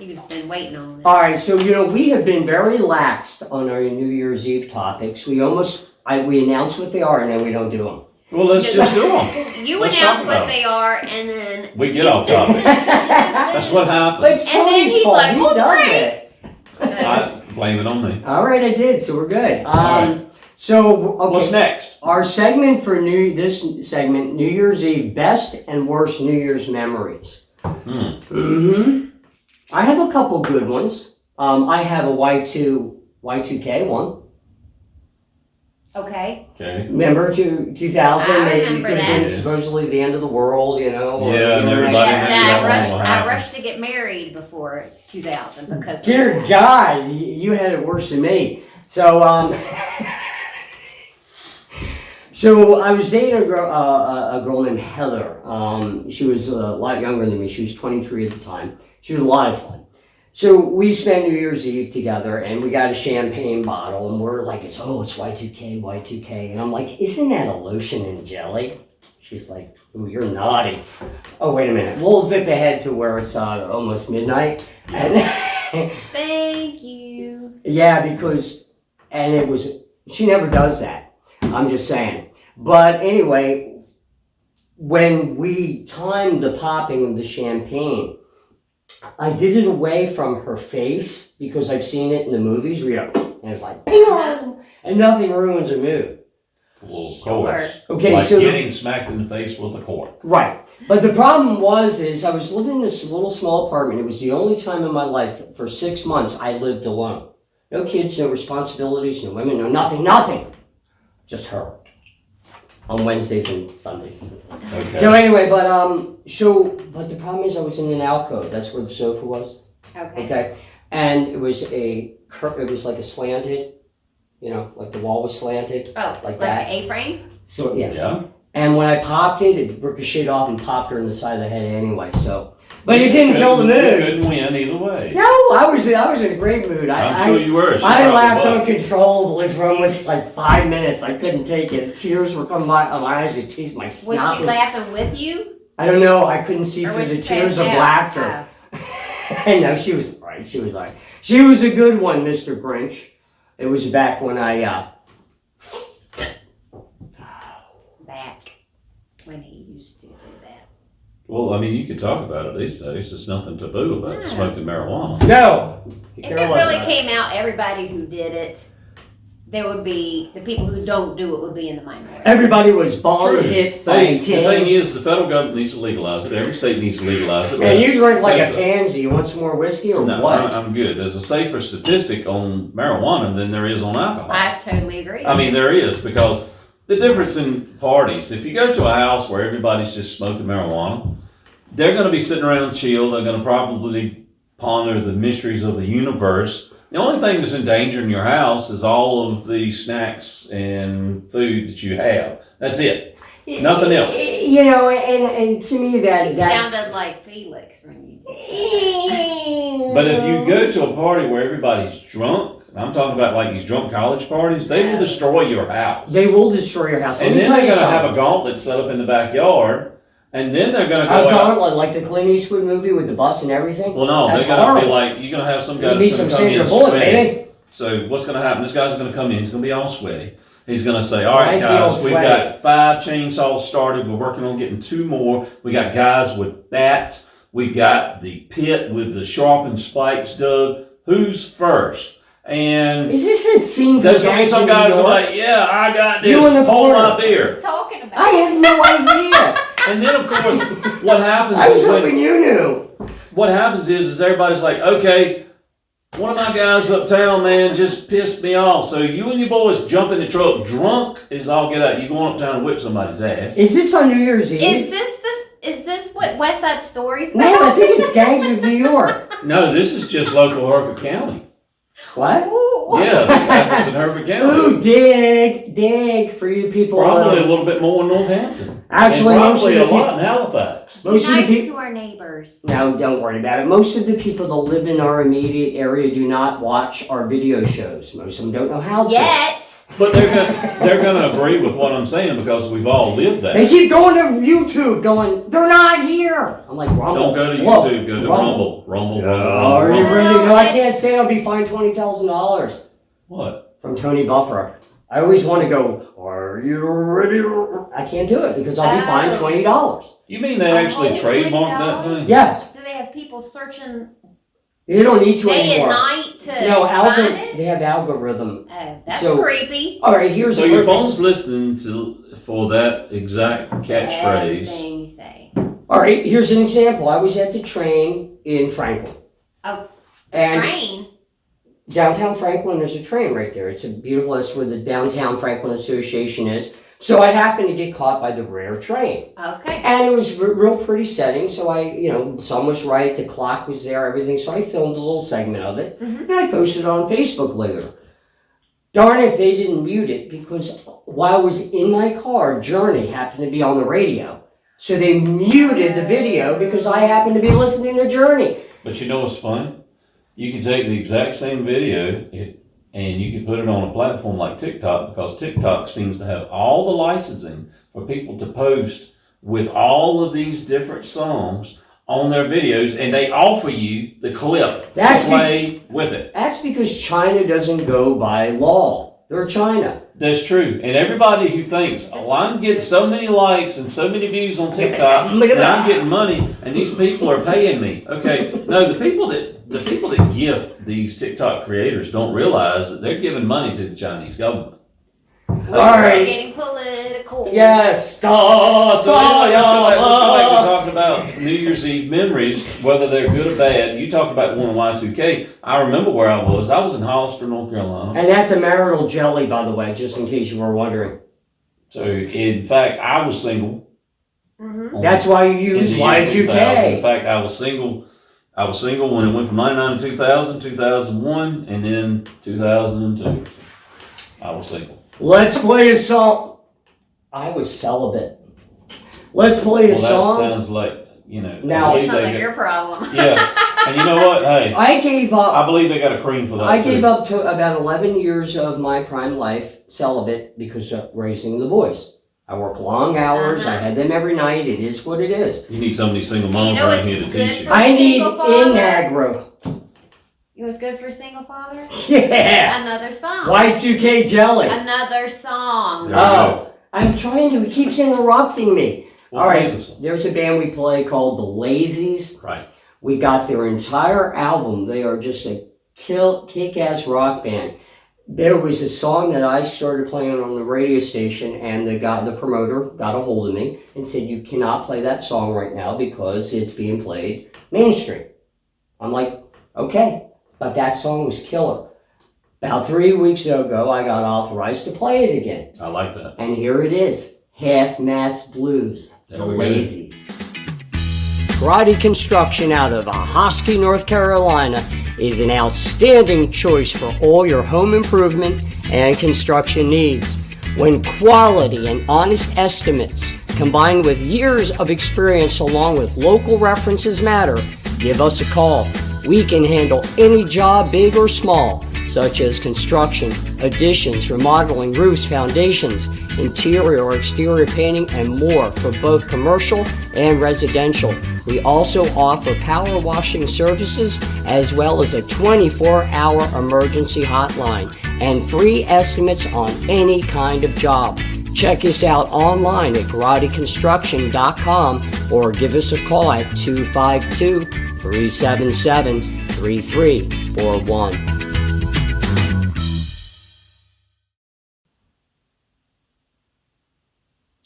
He's been waiting on it. Alright, so we have been very laxed on our New Year's Eve topics. We announce what they are and then we don't do them. Well, let's just do them. You Let's announce talk what about they are, and then We get off topic. That's what happens. But it's And then Tony's he's fault. like, He "Well, does break." it. I blame it on me. Alright, I did, so we're good. Alright. So, okay. What's next? Our segment for this segment, New Year's Eve, best and worst New Year's memories. I have a couple good ones. I have a Y2K one. okay. Okay. Remember 2000? I Maybe it remember could have been that. supposedly the end of the world, or Yeah, and everybody Yes, has that I one rushed. will I happen. rushed to get married before 2000 because. of Dear that. God, you had it worse than me. So, so I was dating a girl named Heather. She was a lot younger than me. She was 23 at the time. She was a lot of fun. So we spent New Year's Eve together, and we got a champagne bottle, and we're like, it's Y2K, and I'm like, isn't that a lotion and jelly? She's like, ooh, you're naughty. Oh, wait a minute. We'll zip ahead to where it's almost midnight, and Thank you. yeah, because she never does that. I'm just saying. But anyway, when we timed the popping of the champagne, I did it away from her face because I've seen it in the movies where and it's like, "Ping-ong," and nothing ruins a mood. Well, of course. Okay, Like so getting smacked in the face with a cork. right. But the problem is I was living in this little small apartment. It was the only time in my life for 6 months I lived alone. No kids, no responsibilities, no women, no nothing. Just her. On Wednesdays and Sundays. Okay. So anyway, but the problem is I was in an alcove. That's where the sofa was. Okay. Okay, and it was like a slanted, like the wall was slanted. Oh, Like like that. an A-frame? So yes. Yeah. And when I popped it ricocheted off and popped her in the side of the head anyway. So, but it didn't kill the You mood. couldn't win either way. No, I was in a great mood. I'm sure you were. She I probably laughed was. uncontrollably for almost like 5 minutes. I couldn't take it. Tears were coming by my eyes. My snot Was she laughing with you? I don't know. I couldn't see Or through was the she tears of passed out? laughter. I know she was right. She was like, she was a good one, Mr. Grinch. It was back when Back when he used to do that. Well, I mean, you could talk about it these days. There's nothing taboo about Yeah. smoking marijuana. No. If it really came out, everybody who did it, there would be, the people who don't do it would be in the minority. Everybody was bald, True. hit, The thing 30, is, the federal government needs to legalize it. Every state needs to legalize it. And you drink like a There's pansy. You want some more whiskey or No, what? I'm good. There's a safer statistic on marijuana than there is on alcohol. I totally agree. I mean, there is, because the difference in parties, if you go to a house where everybody's just smoking marijuana, they're going to be sitting around chill. They're going to probably ponder the mysteries of the universe. The only thing that's in danger in your house is all of the snacks and food that you have. That's it. Nothing else. And to me you that's sounded like Felix when you did But if you go to a party where everybody's drunk, and I'm talking about like these drunk college parties, they will destroy your house. they will destroy your house. And then they're going to have a gauntlet set up in the backyard, and then they're going to go out. gauntlet like the Clint Eastwood movie with the bus and everything. Well, no, That's they're going to be horrible. like, you're going to have some guy It'd be that's some going to come Sandra in Bullock, sweaty. baby. So what's going to happen? This guy's going to come in. He's going to be all sweaty. He's going to say, all right, Nice guys, little we've sweaty. got 5 chainsaws started. We're working on getting 2 more. We got guys with bats. We got the pit with the sharpened spikes dug. Who's first? And Is this a scene from there's going to be some guys who are York? like, yeah, I got You and this. the Hold porter. my beer. talking about. I have no idea. And then, of course, what happens I was is hoping you knew. what happens is everybody's like, okay, one of my guys uptown, man, just pissed me off. So you and your boys jump in the truck, drunk as all get out. You going uptown and whip somebody's ass. Is this on New Year's Eve? Is this what West Side Story's No, I think it's Gangs of New York. No, this is just local Hereford County. What? Yeah, this happens in Hereford County. Ooh, dig for you people. Probably a little bit more in Northampton. Actually, and most of probably the a lot people. in Halifax. Most of the Nice people. to our neighbors. No, don't worry about it. Most of the people that live in our immediate area do not watch our video shows. Most of them don't know how to. Yet. But they're gonna agree with what I'm saying because we've all lived that. They keep going to YouTube going, they're not here. I'm like, Rumble. Don't go to Whoa, YouTube, go to Rumble. Oh, are you ready? No, I can't say I'll be fined $20,000 What? from Tony Buffer. I always want to go, are you ready? I can't do it because I'll be fined $20. You mean they actually trademarked that thing? Yes. Do they have people searching You don't need to day anymore. and night to No, find it? they have algorithm. Oh, that's So- creepy. All right, here's So the your perfect- phone's listening for that exact catchphrase. Everything you say. All right, here's an example. I was at the train in Franklin. Oh, And train. downtown Franklin, there's a train right there. It's a beautiful, that's where the Downtown Franklin Association is. So I happened to get caught by the rare train. Okay. And it was a real pretty setting, so sun was right, the clock was there, everything, so I filmed a little segment of it, Mhm. and I posted it on Facebook later. Darn if they didn't mute it, because while I was in my car, Journey happened to be on the radio. So they muted the video because I happened to be listening to Journey. But you know what's funny? You can take the exact same video and you can put it on a platform like TikTok because TikTok seems to have all the licensing for people to post with all of these different songs on their videos, and they offer you the clip to play with it. That's because China doesn't go by law. They're China. That's true. And everybody who thinks, oh, I'm getting so many likes and so many views on TikTok, and I'm getting money, and these people are paying me. Okay, no, the people that gift these TikTok creators don't realize that they're giving money to the Chinese government. All right. Getting political. Yes. So let's go back to talking about New Year's Eve memories, whether they're good or bad. You talked about one in Y2K. I remember where I was. I was in Hollister, North Carolina. And that's a marital jelly, by the way, just in case you were wondering. So, in fact, I was single. Mm-hmm. That's why you In use the year 2000. In Y2K. fact, I was single when it went from 99 to 2000, 2001, and then 2002. I was single. Let's play a song. I was celibate. Let's play a Well, that song. sounds like, Now- I It's believe not they like got, your problem. yeah. And you know what? Hey, I gave I up. believe they got a cream for that I too. gave up to about 11 years of my prime life celibate because of raising the boys. I work long hours. I had them every night. It is what it is. You need some of these single moms You know around what's here to good teach you. for- I need Single father? Inagro. You know what's good for a single father? Yeah. Another song. Y2K jelly. Another song. There you Oh, I'm trying to. He keeps interrupting me. Well, All right. please. There's a band we play called the Lazies. Right. We got their entire album. They are just a kick-ass rock band. There was a song that I started playing on the radio station, and the promoter got a hold of me and said, "You cannot play that song right now because it's being played mainstream." I'm like, okay, but that song was killer. About 3 weeks ago, I got authorized to play it again, I like that. and here it is: Half-Mast Blues, There the we go. Lazies. Karate Construction out of Ahoskie, North Carolina is an outstanding choice for all your home improvement and construction needs. When quality and honest estimates combined with years of experience along with local references matter, give us a call. We can handle any job, big or small, such as construction, additions, remodeling, roofs, foundations, interior or exterior painting, and more for both commercial and residential. We also offer power washing services as well as a 24-hour emergency hotline and free estimates on any kind of job. Check us out online at karateconstruction.com or give us a call at 252-377-3341.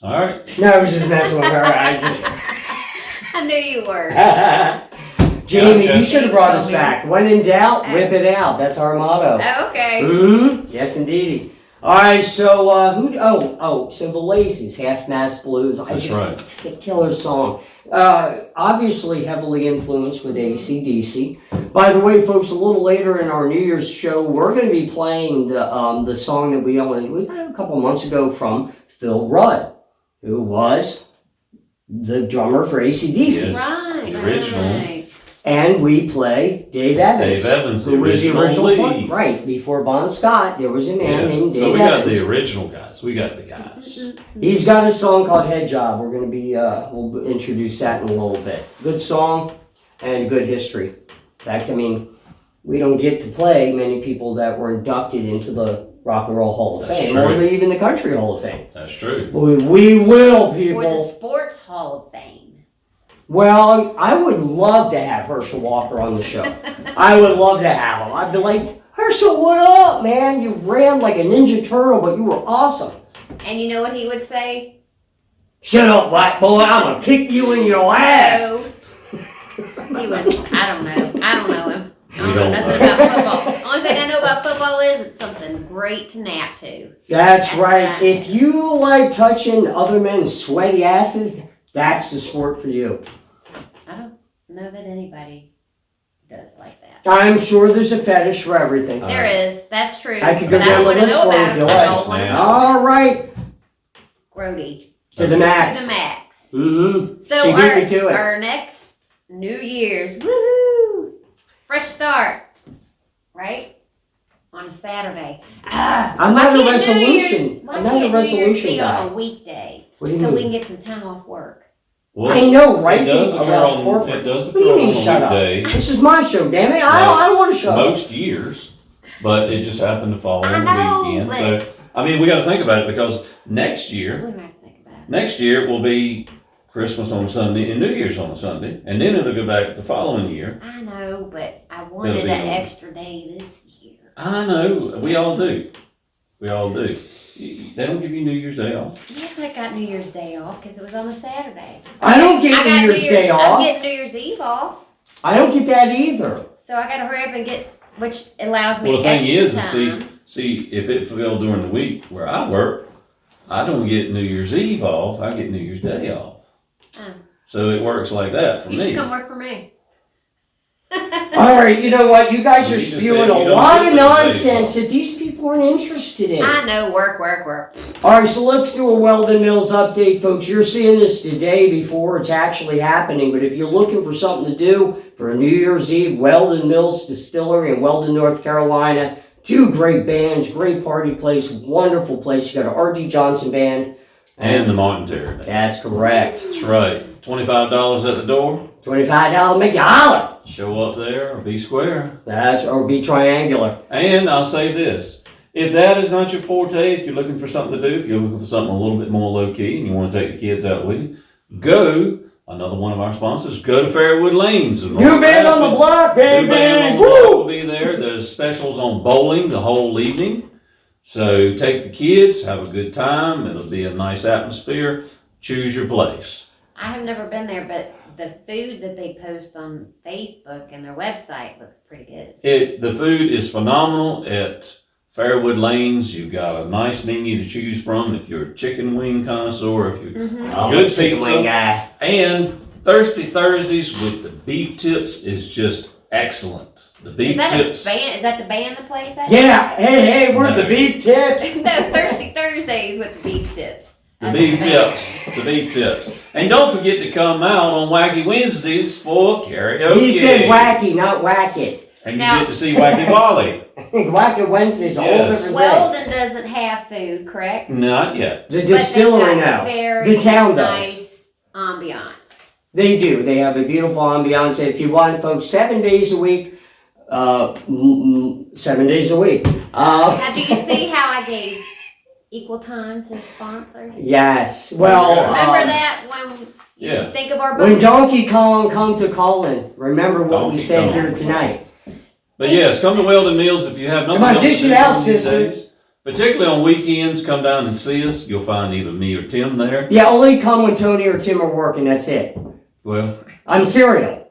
All right. No, I was just messing with her. I knew you were. Jamie, Gotcha. you should have brought us back. When in doubt, whip it out. That's our motto. Oh, okay. Yes, indeedy. All right, so so the Lazies, Half-Mast Blues. That's right. It's a killer song. Obviously heavily influenced with AC/DC. By the way, folks, a little later in our New Year's show, we're going to be playing the song that we got a couple months ago from Phil Rudd, who was the drummer for AC/DC. Yes. Right. The original. Right. And we play Dave Evans. Dave Evans, the who was the original lead. Right, before Bon Scott, there was a man named Dave So we got Evans. the original guys. We got the guys. He's got a song called Head Job. We're going to be, we'll introduce that in a little bit. Good song and good history. In fact, I mean, we don't get to play many people that were inducted into the Rock and Roll Hall of That's Fame, true. or even the Country Hall of Fame. That's true. We will, people. Or the Sports Hall of Fame. Well, I would love to have Herschel Walker on the show. I would love to have him. I'd be like, Herschel, what up, man? You ran like a Ninja Turtle, but you were awesome. And you know what he would say? Shut up, white boy. I'm going to kick you in your ass. No. He would, I don't know. I don't know him. I don't know don't nothing know. about football. Only thing I know about football is it's something great to nap to. That's right. right. If you like touching other men's sweaty asses, that's the sport for you. I don't know that anybody does like that. I'm sure there's a fetish for everything. There is. That's true. I could go But down the I don't list want for to you know if you about it. like. I don't want to know. All right. Grody. To the max. To the max. Mm-hmm. So She beat me to it. our next New Year's, woohoo! Fresh start, right? On a Saturday. I'm Why not a can't New resolution. Year's- why I'm not a can't New Year's resolution be guy. on a weekday? What do you So mean? we can get some time off work. Well, I know, right? It does Think occur about on, corporate. it does What do you occur mean, on shut a up? weekday. This is my show, damn it. I don't want to show up. Most years, but it just happened to fall I on know, the weekend. but- So, I mean, we got to think about it because next We year, don't have to think about it. next year will be Christmas on a Sunday and New Year's on a Sunday, and then it'll go back the following year. I know, but I It'll wanted be an on- extra day this year. I know, we all do. We all do. They don't give you New Year's Day off. Yes, I got New Year's Day off because it was on a Saturday. I don't get I New got Year's Day I'm off. getting New Year's Eve off. I don't get that either. So I got to hurry up and get, which allows me Well, the thing extra is, time. see, if it fell during the week where I work, I don't get New Year's Eve off. I get New Year's Day off. Oh. So it works like that for You me. should come work for me. All right, you know what? You guys You are just said spewing you a don't lot get of those days nonsense off. that these people aren't interested in. I know, work, work, work. All right, so let's do a Weldon Mills update, folks. You're seeing this today before it's actually happening, but if you're looking for something to do for a New Year's Eve, Weldon Mills Distillery in Weldon, North Carolina, two great bands, great party place, wonderful place. You got an R.D. Johnson band. And the Martin Terry Band. That's correct. That's right. $25 at the door. $25 make you holler. Show up there or be square. That's, or be triangular. And I'll say this. If that is not your forte, if you're looking for something to do, if you're looking for something a little bit more low-key and you want to take the kids out with you, go, another one of our sponsors, go to Fairwood Lanes. New band on the block, New band baby. on the block Woo! will be there. There's specials on bowling the whole evening. So take the kids, have a good time. It'll be a nice atmosphere. Choose your place. I have never been there, but the food that they post on Facebook and their website looks pretty good. The food is phenomenal at Fairwood Lanes. You've got a nice menu to choose from if you're a chicken wing connoisseur, if you're I'm good a chicken pizza. wing guy. And Thirsty Thursdays with the beef tips is just excellent. The beef Is that tips. a band? Is that the band that plays that? Yeah, hey, we're No. the beef tips. No, Thirsty Thursdays with the beef tips. The That's beef the band. tips. The beef tips. And don't forget to come out on Wacky Wednesdays for karaoke. He said wacky, not whack it. And you Now- get to see Wacky Wally. Wacky Wednesday's a whole Yes. different thing. Weldon doesn't have food, correct? Not yet. The But they've distillery got now. Very The town does. nice ambiance. They do. They have a beautiful ambiance. If you want, folks, 7 days a week. 7 days a week. Now, do you see how I gave equal time to sponsors? Yes. Well, Remember that when you Yeah. think of our when budget? Donkey Kong comes a calling, remember what we Donkey said Kong. here tonight. But yes, come to Weldon Mills if you have nothing Come on, else to dish do it out, on these sister. days. Particularly on weekends, come down and see us. You'll find either me or Tim there. Yeah, only come when Tony or Tim are working. That's it. Well, I'm cereal.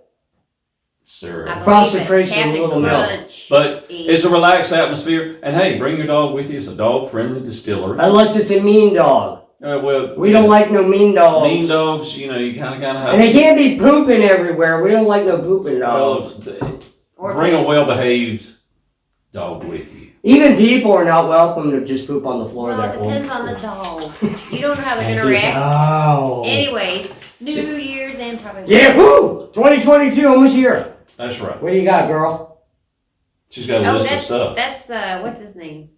sir. I Frosted believe it. Flakes with a Captain little milk. Crunch But is- it's a relaxed atmosphere. And hey, bring your dog with you. It's a dog-friendly distillery. Unless it's a mean dog. Well, We don't like no mean dogs. mean dogs. You know, you kind of have. And they can't be pooping everywhere. We don't like no pooping dogs. or bring a pig. well-behaved dog with you. Even people are not welcome to just poop on the floor Well, there. it depends on the dog. You don't know how they And interact. Oh. Anyways, New Year's and probably. Yeah, woo! 2022, almost here. That's right. What do you got, girl? She's got a list of stuff. That's what's his name?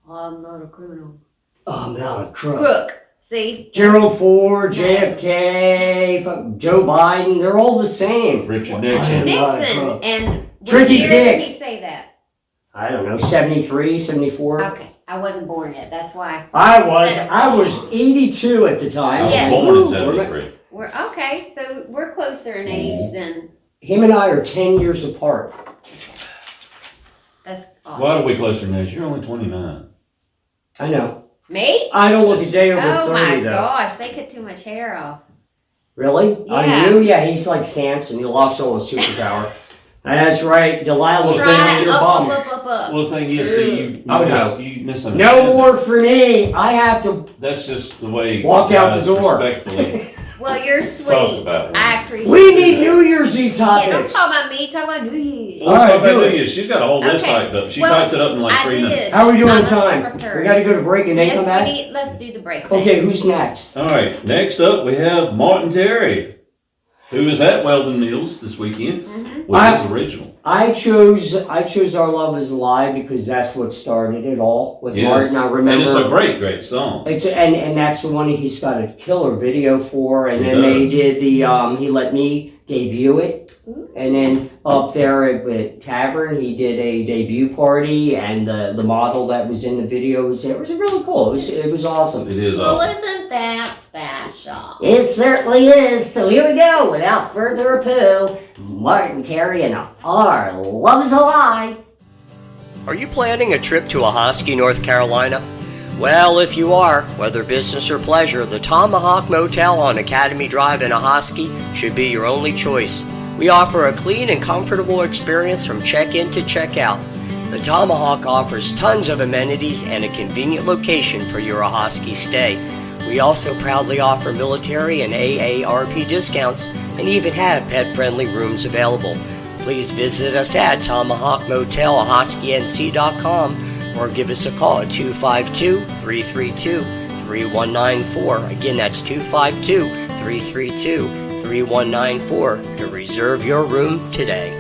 I'm not a criminal. Oh, I'm not a crook. Crook. See? Gerald Ford, JFK, Joe Biden, they're all the same. Richard Nixon. Nixon. And what Tricky year Dick. did he say that? I don't know, 73, 74. Okay. I wasn't born yet. That's why. I was 82 at the time. I was Yes. born in 73. We're okay. So we're closer in age than. Him and I are 10 years apart. That's awesome. Why are we closer in age? You're only 29. I know. Me? I don't look a day over Oh 30 my though. gosh, they cut too much hair off. Really? Yeah. On you? Yeah, he's like Samson. He lost all his superpower. That's right. Delilah's Well, been on Try your up, bum. up. Well, the thing is, see, you misunderstand. No more for me. I have to. That's just the way Walk out the guys door. respectfully. Well, you're Talk sweet. about it. I appreciate We it. need New Year's Eve Yeah, don't topics. talk about me. Talk about New Year's. Well, All right, let's talk do about it. New Year's. She's got a whole list Okay. typed up. She Well, typed it up in like I 3 minutes. did. How are we doing I'm on a time? secretary. We got to go to break and then come back. Let's do the break. then. Okay, who's next? All right. Next up, we have Martin Terry, who was at Weldon Mills this weekend with his original. I chose Our Love Is a Lie because that's what started it all with Martin. I remember. And it's a great, great song. And that's the one he's got a killer video for. And He then they does. did the he let me debut it. And then up there at Tavern, he did a debut party, and the model that was in the video was there. It was really cool. It was awesome. It is Well, awesome. isn't that special? It certainly is. So here we go. Without further ado, Martin Terry and Our Love Is a Lie. Are you planning a trip to Ahoskie, North Carolina? Well, if you are, whether business or pleasure, the Tomahawk Motel on Academy Drive in Ahoskie should be your only choice. We offer a clean and comfortable experience from check-in to check-out. The Tomahawk offers tons of amenities and a convenient location for your Ahoskie stay. We also proudly offer military and AARP discounts and even have pet-friendly rooms available. Please visit us at Tomahawk Motel, AhoskyNC.com, or give us a call at 252-332-3194. Again, that's 252-332-3194 to reserve your room today.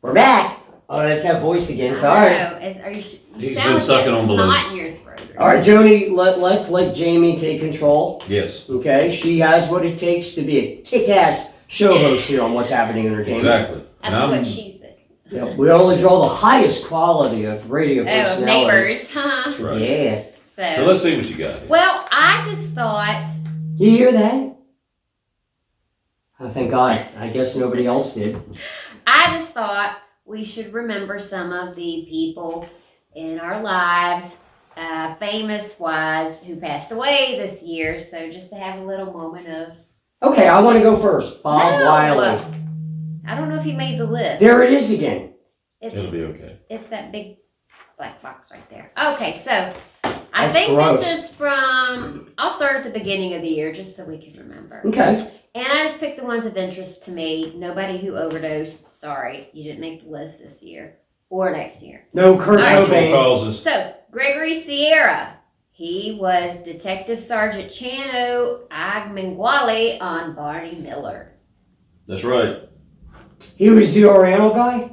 We're back. Oh, that's that voice again. I Sorry. don't know. You He's sound been like sucking it's on snot balloons. in your throat. All right, Joni, let's let Jayme take control. Yes. Okay, she has what it takes to be a kick-ass show host here on What's Happening Entertainment. Exactly. That's And what she said. Yeah, we only draw the highest quality of radio Oh, personalities. neighbors, huh? That's right. Yeah. So let's see what you got here. Well, I just thought, You hear that? Oh, thank God. I guess nobody else did. we should remember some of the people in our lives, famous-wise, who passed away this year. So just to have a little moment of... Okay, I want to go first. Bob No. Wiley. I don't know if he made the list. There it is again. It'll be okay. It's that big black box right there. Okay, so I That's think gross. this is from, I'll start at the beginning of the year just so we can remember. Okay. And I just picked the ones of interest to me. Nobody who overdosed. Sorry, you didn't make the list this year or next year. No Kurt All right. Natural Cobain. causes. So, Gregory Sierra. He was Detective Sergeant Chano Agmenguale on Barney Miller. That's right. He was the Oriental guy?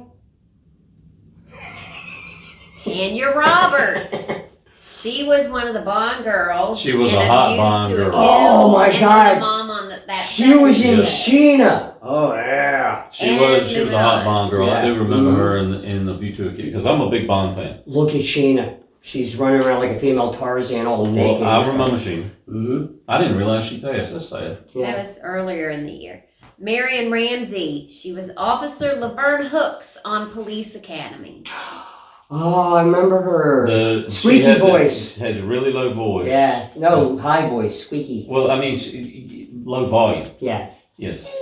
Tanya Roberts. She was one of the Bond girls. She was in a hot View Bond to a girl. Kill, Oh, my and then God. the mom on that She was in Yeah. Sheena. Oh, yeah. She And was a moving hot on. Bond girl. Yeah. I do remember Mhm. her in the View to a Kill because I'm a big Bond fan. Look at Sheena. She's running around like a female Tarzan all naked. Well, I remember she. Mm-hmm. I didn't realize she passed. That's sad. Yeah. That was earlier in the year. Marion Ramsey. She was Officer Laverne Hooks on Police Academy. Oh, I remember her. She Squeaky had voice. had a really low voice. Yeah. No, high voice. Squeaky. Well, I mean, low volume. Yeah. Yes.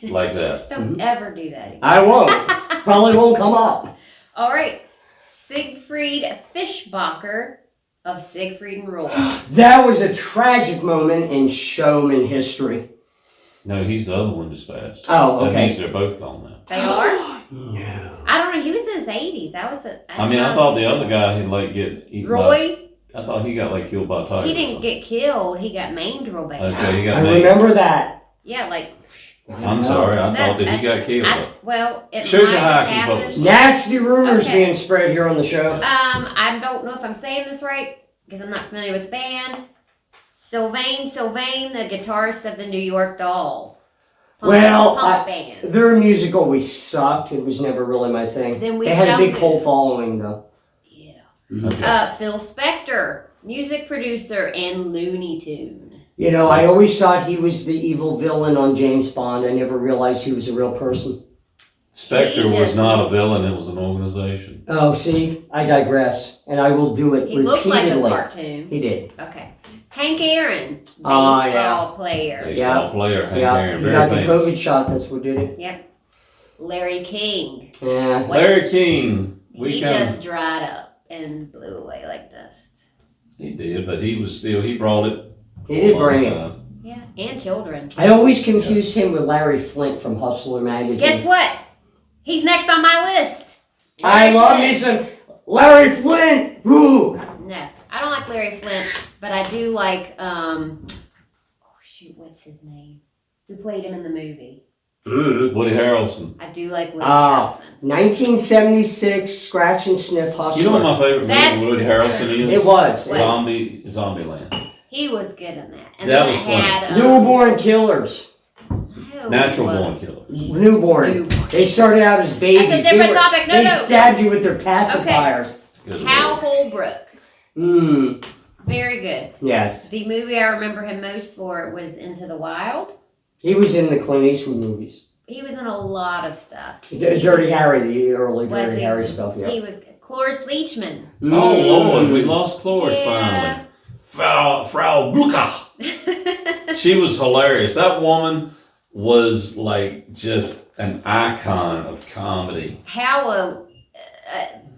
Like that. Don't ever do that again. I won't. Probably won't come up. All right. Siegfried Fischbacher of Siegfried and Roy. That was a tragic moment in showman history. No, he's the other one just passed. Oh, That okay. means they're both gone now. They are? No. I don't know. He was in his 80s. I mean, I thought the other guy had like get eaten Roy? I thought he got like killed by a tiger. He or didn't something. get killed. He got maimed real bad. Okay, he got I maimed. remember that. Yeah, like. I'm sorry, I thought that he got killed. Well, it Shows you might how I have keep up happened. with Nasty rumors Okay. being spread here on the show. I don't know if I'm saying this right because I'm not familiar with the band. Sylvain, the guitarist of the New York Dolls. Punk band. Their music always sucked. It was never really my thing. Then we they had a big shall cult do. following, though. Yeah. Okay. Phil Spector, music producer and Looney Tune. You know, I always thought he was the evil villain on James Bond. I never realized he was a real person. Spectre He was just- not a villain, it was an organization. Oh, see? I digress. And I will do it He looked like a repeatedly. cartoon. He did. Okay. Hank Aaron, Oh, baseball yeah. player. Baseball player, Hank Yeah, Aaron, he very got the famous. COVID shot. That's what did it. Yep. Larry King. Yeah. Larry King, He just dried up and blew away like dust. He did, but he brought it. He did a long bring it. time. Yeah, and children. I always confused him with Larry Flint from Hustler magazine. Guess what? He's next on my list. I Larry love Flint. me some Larry Flint. Woo! No, I don't like Larry Flint, but I do like what's his name? Who played him in the movie? Woody Harrelson. I do like Woody Oh. Harrelson. 1976 Scratch and Sniff Hustler. You know what my favorite That's movie Woody the Harrelson story. is? It was. What? Zombieland. He was good in that. And That then was it funny. had Newborn Killers. Natural Born Killer. Newborn. They started out as babies. That's a different They were- topic. No, They no. stabbed you with their pacifiers. Good Hal Lord. Holbrook. Very good. Yes. The movie I remember him most for was Into the Wild. He was in the Clint Eastwood movies. He was in a lot of stuff. Dirty Harry, the early Was Dirty he? Harry stuff, yeah. He was good. Cloris Leachman. Oh Lord, we lost Cloris Yeah. finally. Frau Blucher. She was hilarious. That woman was like just an icon of comedy. How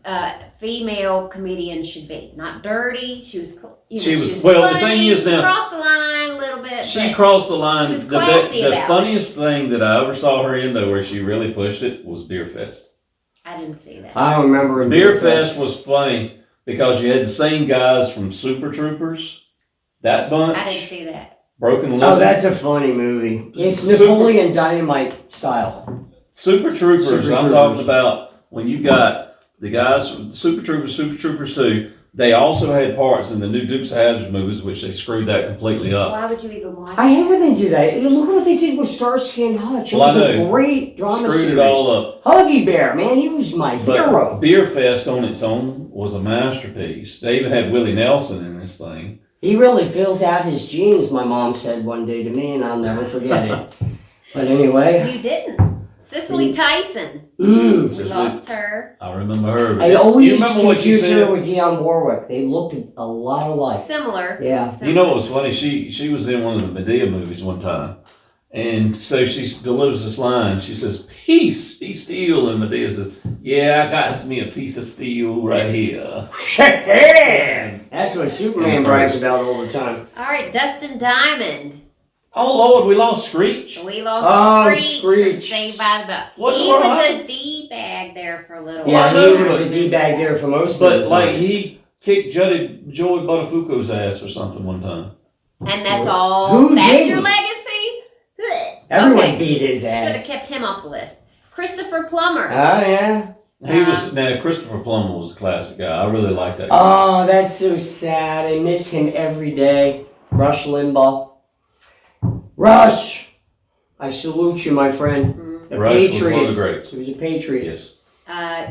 a female comedian should be. Not dirty. She was. She was- well, the funny. thing is now- She crossed the line a little bit. She but crossed the line. she was classy The about funniest thing that I ever saw her in, though, where she really pushed it, was Beer Fest. I didn't see that. I don't remember him. Beer Fest was funny because you had the same guys from Super Troopers, that bunch, I didn't see that. Broken Lizard. Oh, that's a funny movie. It's Super- Napoleon Dynamite style. Super Troopers. Super I'm Troopers. talking about when you got the guys from Super Troopers 2. They also had parts in the new Dukes of Hazzard movies, which they screwed that completely up. Why would you even watch? I hate when they do that. Look at what they did with Starsky and Hutch. It Well, I was a know. great drama Screwed series. it all up. Huggy Bear, man, he was my But hero. Beer Fest on its own was a masterpiece. They even had Willie Nelson in this thing. He really fills out his jeans, my mom said one day to me, and I'll never forget it. But anyway. You didn't. Cicely Tyson. Mm. We Cicely- lost her. I remember her. I You always remember what she confused her said? with Dionne Warwick. They looked a lot alike. Similar. Yeah. You know what was funny? She was in one of the Medea movies one time. And so she delivers this line. She says, "Peace, be still." And Medea says, "Yeah, I got me a piece of steel right here." That's what Superman brags about all the time. All right, Dustin Diamond. Oh Lord, we lost Screech. We lost Oh, Screech. Screech. From Saved by the Bell. What He the was hell? a D-bag there for a little Yeah, while. he was a D-bag there for most of But the like time. he kicked Joey Buttafuoco's ass or something one time. And that's all. Who That's didn't? your legacy? Everyone Okay. beat his Should have ass. kept him off the list. Christopher Plummer. Oh, yeah. He was now Christopher Plummer was a classic guy. I really liked that guy. Oh, that's so sad. I miss him every day. Rush Limbaugh. Rush! I salute you, my friend. A Rush was one of the patriot. greats. He was a patriot. Yes.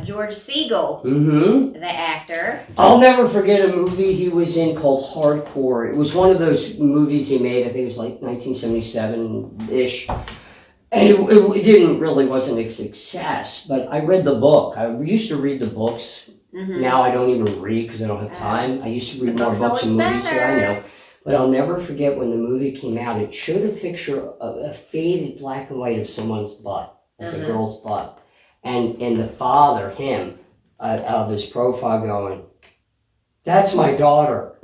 George Siegel, Mm-hmm. the actor. I'll never forget a movie he was in called Hardcore. It was one of those movies he made, I think it was like 1977-ish. And it didn't really wasn't a success, but I read the book. I used to read the books. Mm-hmm. Now I don't even read because I don't have time. I used to read The more book's books and always movies than I better. know. But I'll never forget when the movie came out, it showed a picture of a faded black and white of someone's butt, like a girl's butt. And the father, him, of his profile going, "That's my daughter."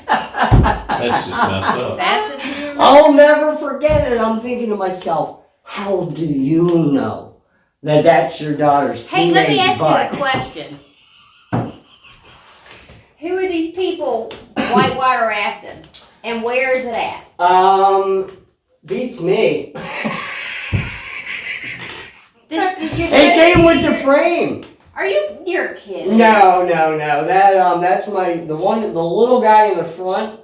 That's just messed up. That's what you remember. I'll never forget it. I'm thinking to myself, how do you know that that's your daughter's Hey, let me teenage ask butt? you a question. Who are these people whitewater rafting? And where is it at? Beats me. This is your It came with the frame. You're kidding. No. That's the little guy in the front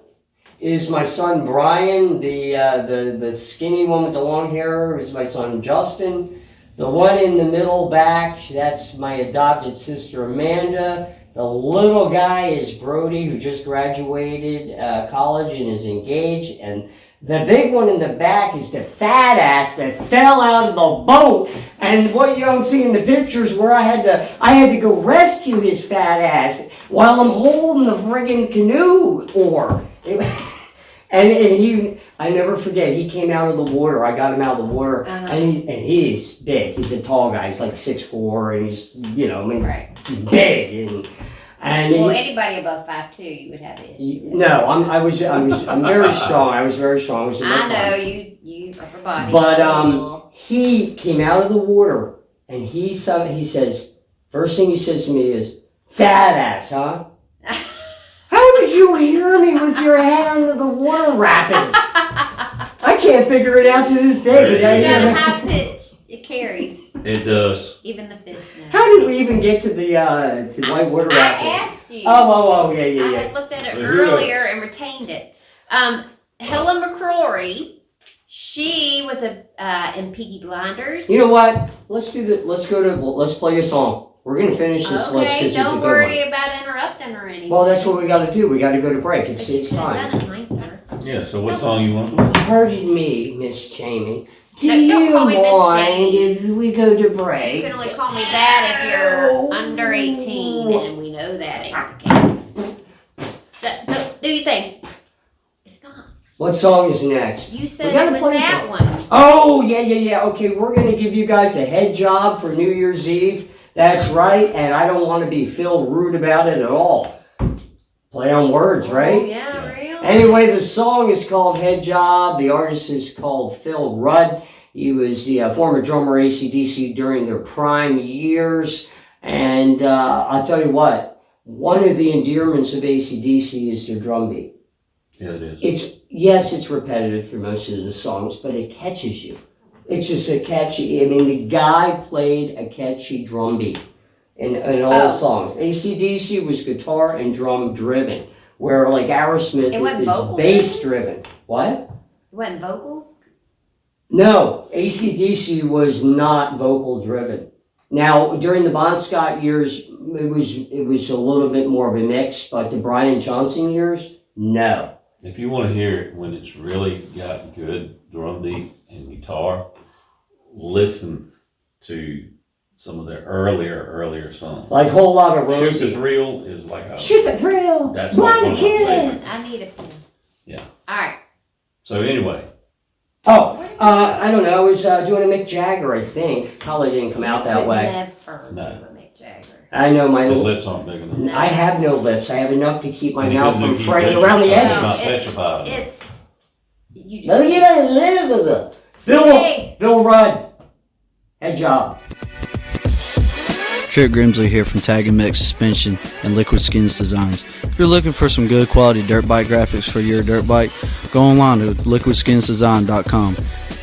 is my son Brian. The skinny one with the long hair is my son Justin. The one in the middle back, that's my adopted sister Amanda. The little guy is Brody, who just graduated college and is engaged. And the big one in the back is the fat ass that fell out of the boat. And what you don't see in the pictures where I had to go rescue his fat ass while I'm holding the friggin' canoe oar. And I never forget, he came out of the water. I got him out of the water, and he's big. He's a tall guy. He's like 6'4", and he's he's big. And anybody above 5'2", you would have this. No, I'm very strong. I was very strong. I know you upper body. But he came out of the water, and he says, first thing he says to me is, "Fat ass, huh?" How did you hear me with your head under the water rapids? I can't figure it out to this day. You got a high pitch. It carries. It does. Even the fish know. How did we even get to the whitewater rapids? I asked you. Oh, yeah. I had looked at it earlier and retained it. Helen McCrory, she was in Peaky Blinders. You know what? Let's play a song. We're gonna finish this list because it's a good one. Don't worry about interrupting or anything. Well, that's what we got to do. We got to go to break. It's time. time. Done it nicer. Yeah. So what song you want? Pardon me, Miss Jayme. Do Don't you call me Miss mind Jayme. if we go to break? You can only call me that if you're under 18, and we know that ain't the case. Do you think? It's gone. What song is next? You said We gotta it was play that something. one. Oh, yeah. Okay, we're going to give you guys a head job for New Year's Eve. That's right, and I don't want to be Phil rude about it at all. Play on words, right? Oh, yeah, really? Anyway, the song is called Head Job. The artist is called Phil Rudd. He was the former drummer AC/DC during their prime years. And I'll tell you what, one of the endearments of AC/DC is their drum beat. Yeah, it is. It's repetitive through most of the songs, but it catches you. It's just a catchy, the guy played a catchy drum beat in all the songs. AC/DC was guitar and drum driven, where like Aerosmith is bass driven. What? It wasn't vocal? No, AC/DC was not vocal driven. Now, during the Bon Scott years, it was a little bit more of a mix, but the Brian Johnson years, no. If you want to hear it when it's really got good drum beat and guitar, listen to some of their earlier songs. Like Whole Lot of Rosie. Shoot the Thrill is like a... Shoot the Thrill! That's like one of my favorites. I need a pen. Yeah. All right. So anyway. I don't know. I was doing a Mick Jagger, I think. Probably didn't come out that way. Never do a Mick Jagger. I know my His lips aren't big enough. I have no lips. I have enough to keep my And he mouth doesn't from keep fraying lips, around the so edges. It's not petrified. It's... You just... Let me get a little bit of Phil Rudd. Head job. Trip Grimsley here from Tag and Mix Suspension and Liquid Skins Designs. If you're looking for some good quality dirt bike graphics for your dirt bike, go online to liquidskinsdesign.com.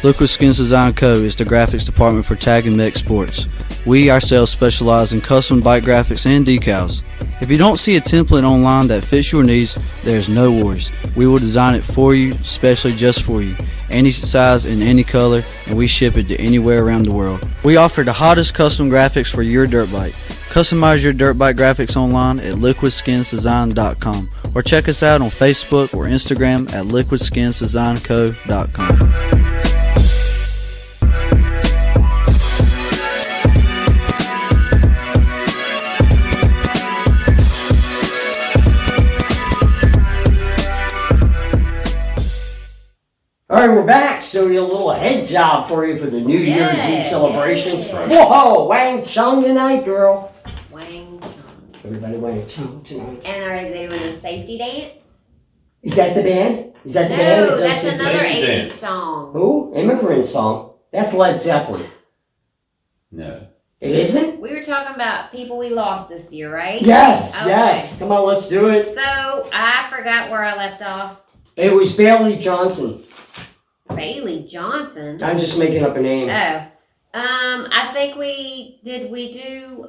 Liquid Skins Design Co. is the graphics department for Tag and Mix Sports. We ourselves specialize in custom bike graphics and decals. If you don't see a template online that fits your needs, there's no worries. We will design it for you, especially just for you. Any size and any color, and we ship it to anywhere around the world. We offer the hottest custom graphics for your dirt bike. Customize your dirt bike graphics online at liquidskinsdesign.com or check us out on Facebook or Instagram at liquidskinsdesignco.com. All right, we're back. So, a little head job for you for the New Year's Eve celebration. Whoa, Wang Chung tonight, girl. Wang Chung. Everybody Wang Chung tonight. And are they doing a safety dance? Is that the band? Is that the No, band? that that's does another safety 80s dance. song. Who? Immigrant song. That's Led Zeppelin. No. It isn't? We were talking about people we lost this year, right? Yes, Okay. yes. Come on, let's do it. So I forgot where I left off. It was Bailey Johnson. Bailey Johnson. I'm just making up a name. Oh. I think we do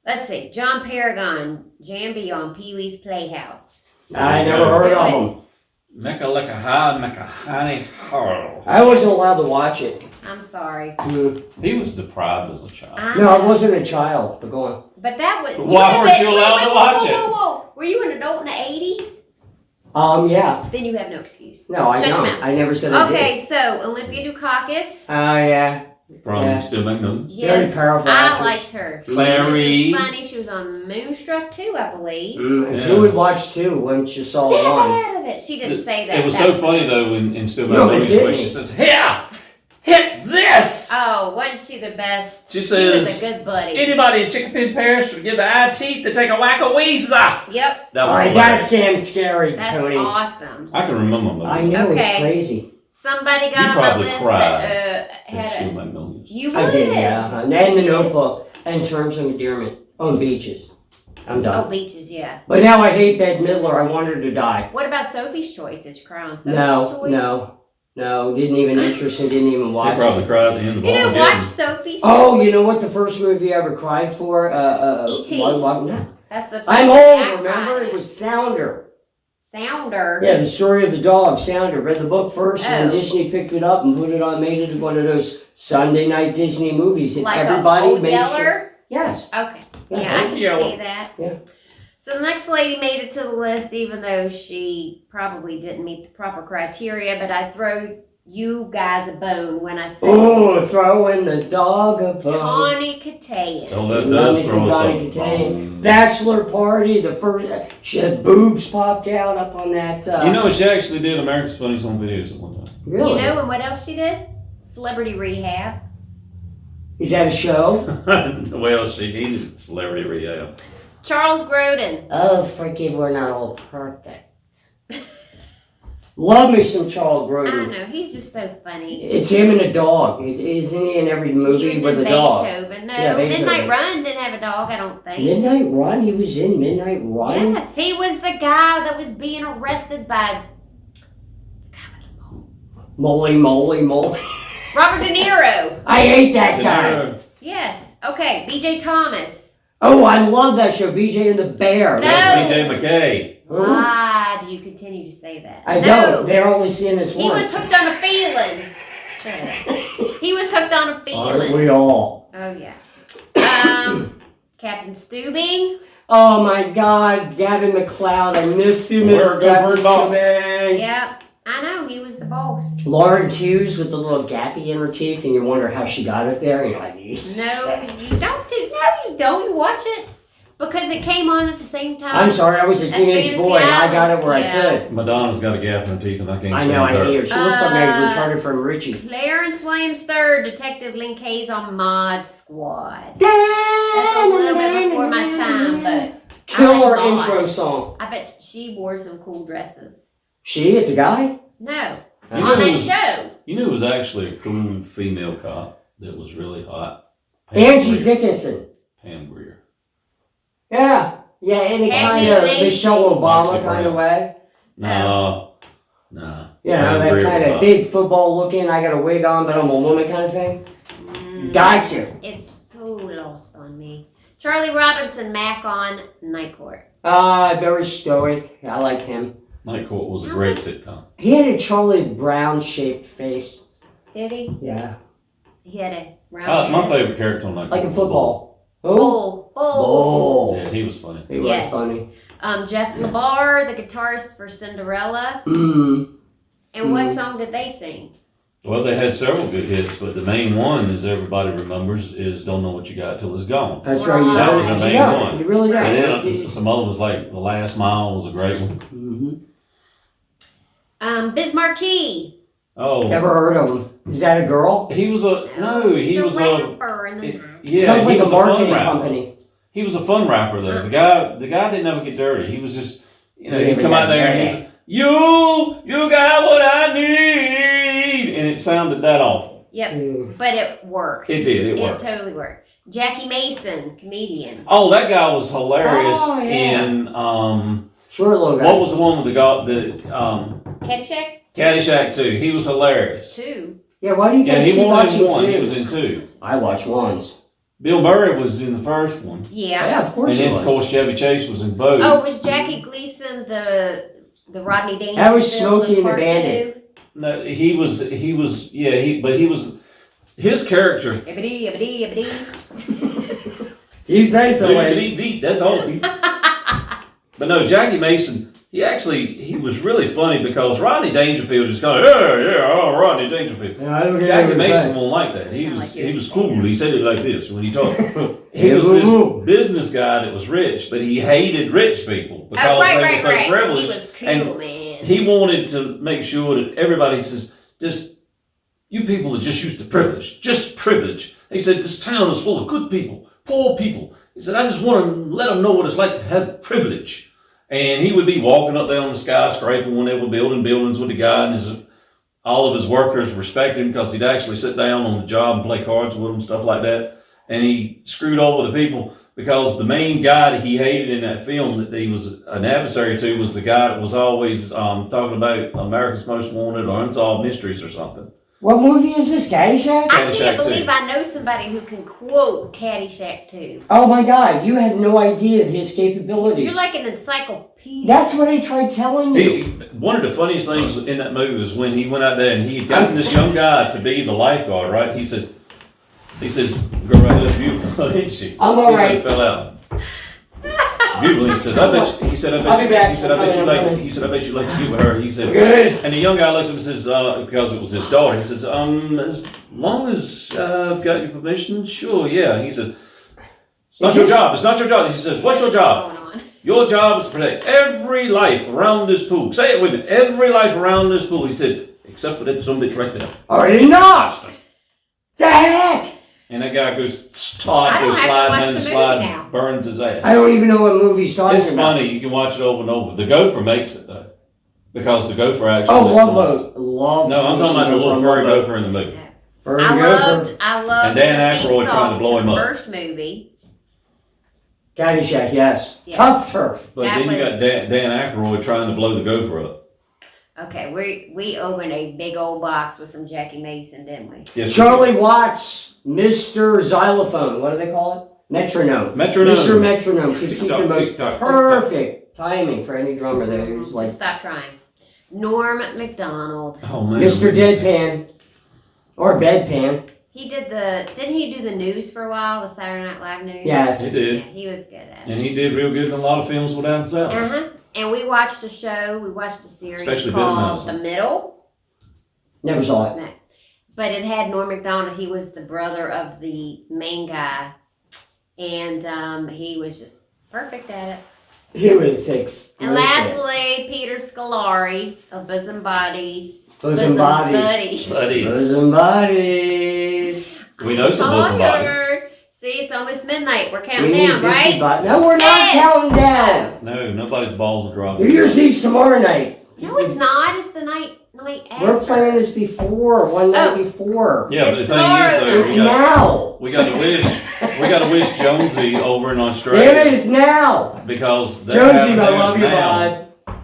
let's see, John Paragon, Jami on Pee-wee's Playhouse. I never heard of him. Mecca lecca ha, mecca honey ho. I wasn't allowed to watch it. I'm sorry. He was deprived as a child. No, I wasn't a child, but go on. But that was. Why weren't you allowed to watch it? Whoa. Were you an adult in the 80s? Yeah. Then you have no excuse. No, I Shut your don't. mouth. I never said I did. Okay, so Olympia Dukakis. Yeah. From Yeah. Still Magnolias. Yes, Very powerful I actress. liked her. Larry. She was funny. She was on Moonstruck too, I believe. And who would watch two once you saw Snap one? out of it. She didn't say that. It was That so funny though in Still No, Magnolias it's where she says, "Here, hit this." Oh, wasn't she the best? She was says, a good buddy. "Anybody in Chickapin Parish would give the eye teeth to take a whack a weezer." Yep, That All was right, hilarious. that's damn scary, that's Tony. awesome. I can remember them. I know, Okay. it's crazy. Somebody You got on my probably list cried that in had Still a. Magnolias. You would. I did, yeah. And the Notebook, and Terms of Endearment. On Beaches. I'm Oh, done. Beaches, yeah. But now I hate Bette Midler. I want her to die. What about Sophie's Choice? Did you cry on Sophie's No, Choice? no. Didn't even interest me. Didn't even They watch probably it. cried at the end of You know, Armageddon. watch Sophie's Choice. Oh, you know what the first movie I ever cried for? E.T.. No. That's the. I'm first old, thing I remember? cried It was Sounder. Sounder. Yeah, the story of the dog, Sounder. Read the book first, and Oh. Disney picked it up and put it on, made it one of those Sunday night Disney movies. And Like everybody a Old made Yeller? sure. Yes. Okay. Yeah, Yeah, I Old can Yeller. see that. Yeah. So the next lady made it to the list, even though she probably didn't meet the proper criteria. But I throw you guys a bone when I say Oh, throwing the dog a bone. Tawny Kataya. Oh, that Love me does some throw us Tawny up. Katane. Bachelor party, the first, she had boobs popped out up on that. You know, she actually did America's Funniest Home Videos at one time. Really? You know, and what else she did? Celebrity Rehab. Is that a show? Well, she needed celebrity rehab. Charles Grodin. Oh, freaking, we're not all perfect. Love me some Charles I Grodin. know, he's just so funny. It's him and a dog. Isn't he in every He movie was with in a dog? Beethoven. No, Yeah, Beethoven. Midnight Run didn't have a dog, I don't think. Midnight Run? He was in Midnight Run? Yes, he was the guy that was being arrested by Moly. Robert De Niro. I hate that guy. Yes. Okay, BJ Thomas. Oh, I love that show, BJ and the Bear. No. That's BJ McKay. Huh? Why do you continue to say that? I No. don't. They're only seeing this He once. was hooked on a feeling. Shut up. He was hooked on a Aren't feeling. we all? Oh yeah. Captain Steubing. Oh my God, Gavin McLeod, I missed you, We're Mr. good for Gavin. ball. Yep. I know he was the boss. Lauren Hughes with the little gappy in her teeth, and you wonder how she got it there. And you're like, No, you don't do. No, you don't. You watch it because it came on at the same time. I'm sorry, I was a That's teenage Fantasy boy, and I got it where Island, I could. Madonna's got a gap in her teeth, and I can't I stand know, I her. hate her. She looks like I retarded from Richie. Clarence Williams III, Detective Linkay's on Mod Squad. That's a little bit before my time, but Killer I like intro Mod. song. I bet she wore some cool dresses. She is a guy? No, You on know, that show. you knew it was actually a cool female cop that was really hot. Angie Greer. Dickinson. Pam Greer. Yeah. Yeah, in a Angie kind of Lacey. Michelle Obama Foxy kind of Brown. way. No. Yeah, Pam that Grier kind was of hot. big football looking, I got a wig on, but I'm a woman kind of thing. Got you. It's so lost on me. Charlie Robinson, Mac on Night Court. Very stoic. I like him. Night Court was a great sitcom. He had a Charlie Brown shaped face. Did he? Yeah. He had a round My head. favorite character on Night Court Like a was football. Oh. Bull. Bull. Yeah, he was funny. He was Yes. funny. Jeff LeBar, the guitarist for Cinderella. Mm. And what song did they sing? Well, they had several good hits, but the main one, as everybody remembers, is "Don't Know What You Got Till It's Gone." That's right. You That don't was their have to main know. one. You really don't. And then some other was like "The Last Mile" was a great one. Mm-hmm. Biz Markie. Oh, Never heard of him. Is that a girl? he was a He's he was a rapper in the yeah. Sounds he like a was a fun marketing rapper. company. He was a fun rapper though. The guy didn't ever get dirty. He was just he'd come out there and he's you got what I need, and it sounded that awful. Yep, but it worked. It did. It worked. It totally worked. Jackie Mason, comedian. Oh, that guy was hilarious. Oh, yeah. In Short little guy. what was the one with the Caddyshack Caddyshack 2? He was hilarious. 2. Yeah, why do you Yeah, guys he keep wanted watching one. He twos? was in 2. I watched ones. Bill Murray was in the first one, Yeah. Yeah, of course and he then was. of course Chevy Chase was in both. Oh, was Jackie Gleason the Rodney Dangerfield? That was Smokey and the part Bandit. 2? No, he was his character. Ibbity, ibbity, ibbity. You say so, lady. Beat, that's all. But no, Jackie Mason, he was really funny because Rodney Dangerfield is kind of, Rodney Dangerfield. Yeah, I don't get Jackie it, Mason but- won't like that. He Kinda was like you. he was cool. He said it like this when he talked. He Yeah, was woo-woo. this business guy that was rich, but he hated rich people because Oh, right, they right, were so right. privileged. He was cool, and man. he wanted to make sure that everybody says, just you people are just used to privilege, just privilege. He said this town is full of good people, poor people. He said I just want to let them know what it's like to have privilege. And he would be walking up there on the skyscraper when they were building buildings with the guy, and all of his workers respected him because he'd actually sit down on the job and play cards with them, stuff like that. And he screwed over the people because the main guy that he hated in that film that he was an adversary to was the guy that was always talking about America's Most Wanted or Unsolved Mysteries or something. What movie is this, Caddyshack? I Caddyshack can't 2. believe I know somebody who can quote Caddyshack 2. Oh my God, you have no idea of his capabilities. You're like an encyclopedia. That's what I tried telling you. One of the funniest things in that movie was when he went out there and he had gotten this young guy to be the lifeguard, right? He says, girl right there, beautiful, isn't she? I'm all right. He fell out. She's beautiful. He said, I bet you, he said, I I'll be back. bet you I'm like, coming. he said, I bet you like to get with her. He said, Good. and the young guy looks at him and says, because it was his daughter, he says, as long as I've got your permission, sure, yeah. He says, it's not your job, it's not your job. He says, what's your job? Going on. Your job is to protect every life around this pool. Say it with me. Every life around this pool. He said, except for that some bitch right there. All right, enough. The heck? And that guy goes, I don't have to slide watch down the the movie slide, now. and burns his ass. I don't even know what movie he's talking It's about. funny. You can watch it over and over. The gopher makes it though, because the gopher actually. Oh, Love Boat. Love. No, I'm talking about the little furry gopher in the movie. Furry I gopher. loved And Dan the theme Aykroyd song trying to blow to him the up. first movie. Caddyshack, yes. Yeah. Tough turf. But That then you was- got Dan Aykroyd trying to blow the gopher up. Okay, we opened a big old box with some Jackie Mason, didn't we? Yes, Charlie Watts, Mr. Xylophone. What do they call it? Metronome. Metronome. Mr. Metronome could keep Tick-tock, the most tick-tock, perfect timing for any drummer there. He was like Just stop trying. Norm McDonald. Oh man. Mr. Deadpan. Or Bedpan. He didn't he do the news for a while, the Saturday Night Live news? Yes. He did. Yeah, he was good at it. And he did real good in a lot of films with Adam Sandler. Uh-huh. And we watched a show, we watched a series Especially called Billy The Madison. Middle. Never saw it. No. But it had Norm McDonald. He was the brother of the main guy. And he was just perfect at it. He would take. And lastly, Peter Scolari of Bosom Buddies. Bosom Bodies. Buddies. Buddies. Bosom Bodies. We know some bosom bodies. Tired. See, it's almost midnight. We're counting We need down, Bosom right? Bodies. No, we're not 10. counting down. No, nobody's balls are dropping. New Year's Eve's tomorrow night. No, it's not. It's the night after. We're playing this before, one night Oh. before. Yeah, but the It's thing tomorrow, is, though, It's we got, now. we got to wish Jonesy over in Damn Australia it, it's now. because they're Jonesy, having I theirs love you, now. bud.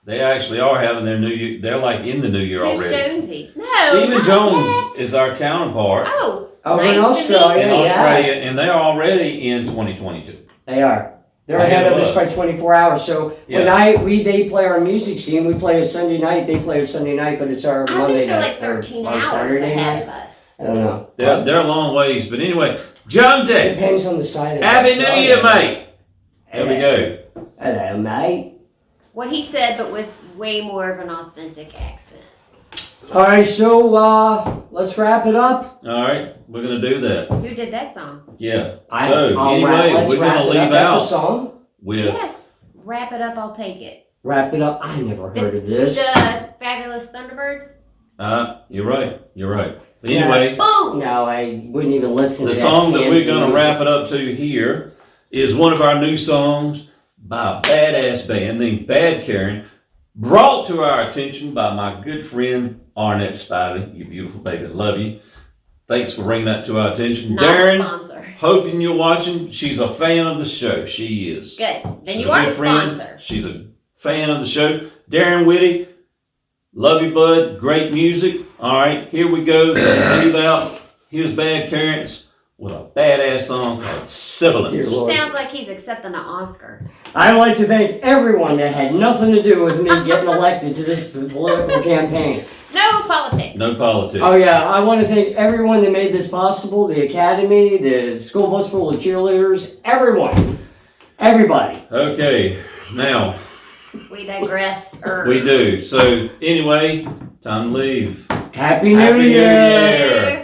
They actually are having their New Year. They're like in the New Year Who's already. Jonesy? No. Stephen not Jones yet. is our counterpart Oh. Over nice in to Australia, meet in you. Australia, yes. and they are already in 2022. They are. They're Ahead ahead of of us us. by 24 hours. So when Yeah. they play our music scene, we play a Sunday night. They play a Sunday night, but it's our I Monday think they're night. like 13 or hours Saturday ahead night. of us. I don't know. They're a long ways, but anyway, Jonesy, Depends on the side of Happy New Australia. Year, mate. There we go. Hello, mate. What he said, but with way more of an authentic accent. All right, so let's wrap it up. All right, we're gonna do that. Who did that song? Yeah. I'll Anyway, let's we're wrap gonna it leave up. That's a out song. with Yes. Wrap it up, I'll take it. Wrap it up. I never heard of this. The Fabulous Thunderbirds. You're right. But Yeah. anyway, Boom! No, I wouldn't even listen the to song that we're fancy gonna music. wrap it up to here is one of our new songs by a badass band named Bad Karen, brought to our attention by my good friend Arnett Spivey, you beautiful baby, love you. Thanks for bringing that to our attention. Not Darren, a sponsor. hoping you're watching. She's a fan of the show. She is. Good. Then She's you a are good the friend. sponsor. She's a fan of the show. Darren Whitty, love you, bud. Great music. All right, here we go. Let's leave out His Bad Carrots with a badass song called Sibilance. Dear He Lord. sounds like he's accepting an Oscar. I'd like to thank everyone that had nothing to do with me getting elected to this political campaign. No politics. No politics. Oh yeah, I want to thank everyone that made this possible, the academy, the school bus full of cheerleaders, everyone. Everybody. Okay, now We digress. we do. So anyway, time to leave. Happy New Happy New Year! Year!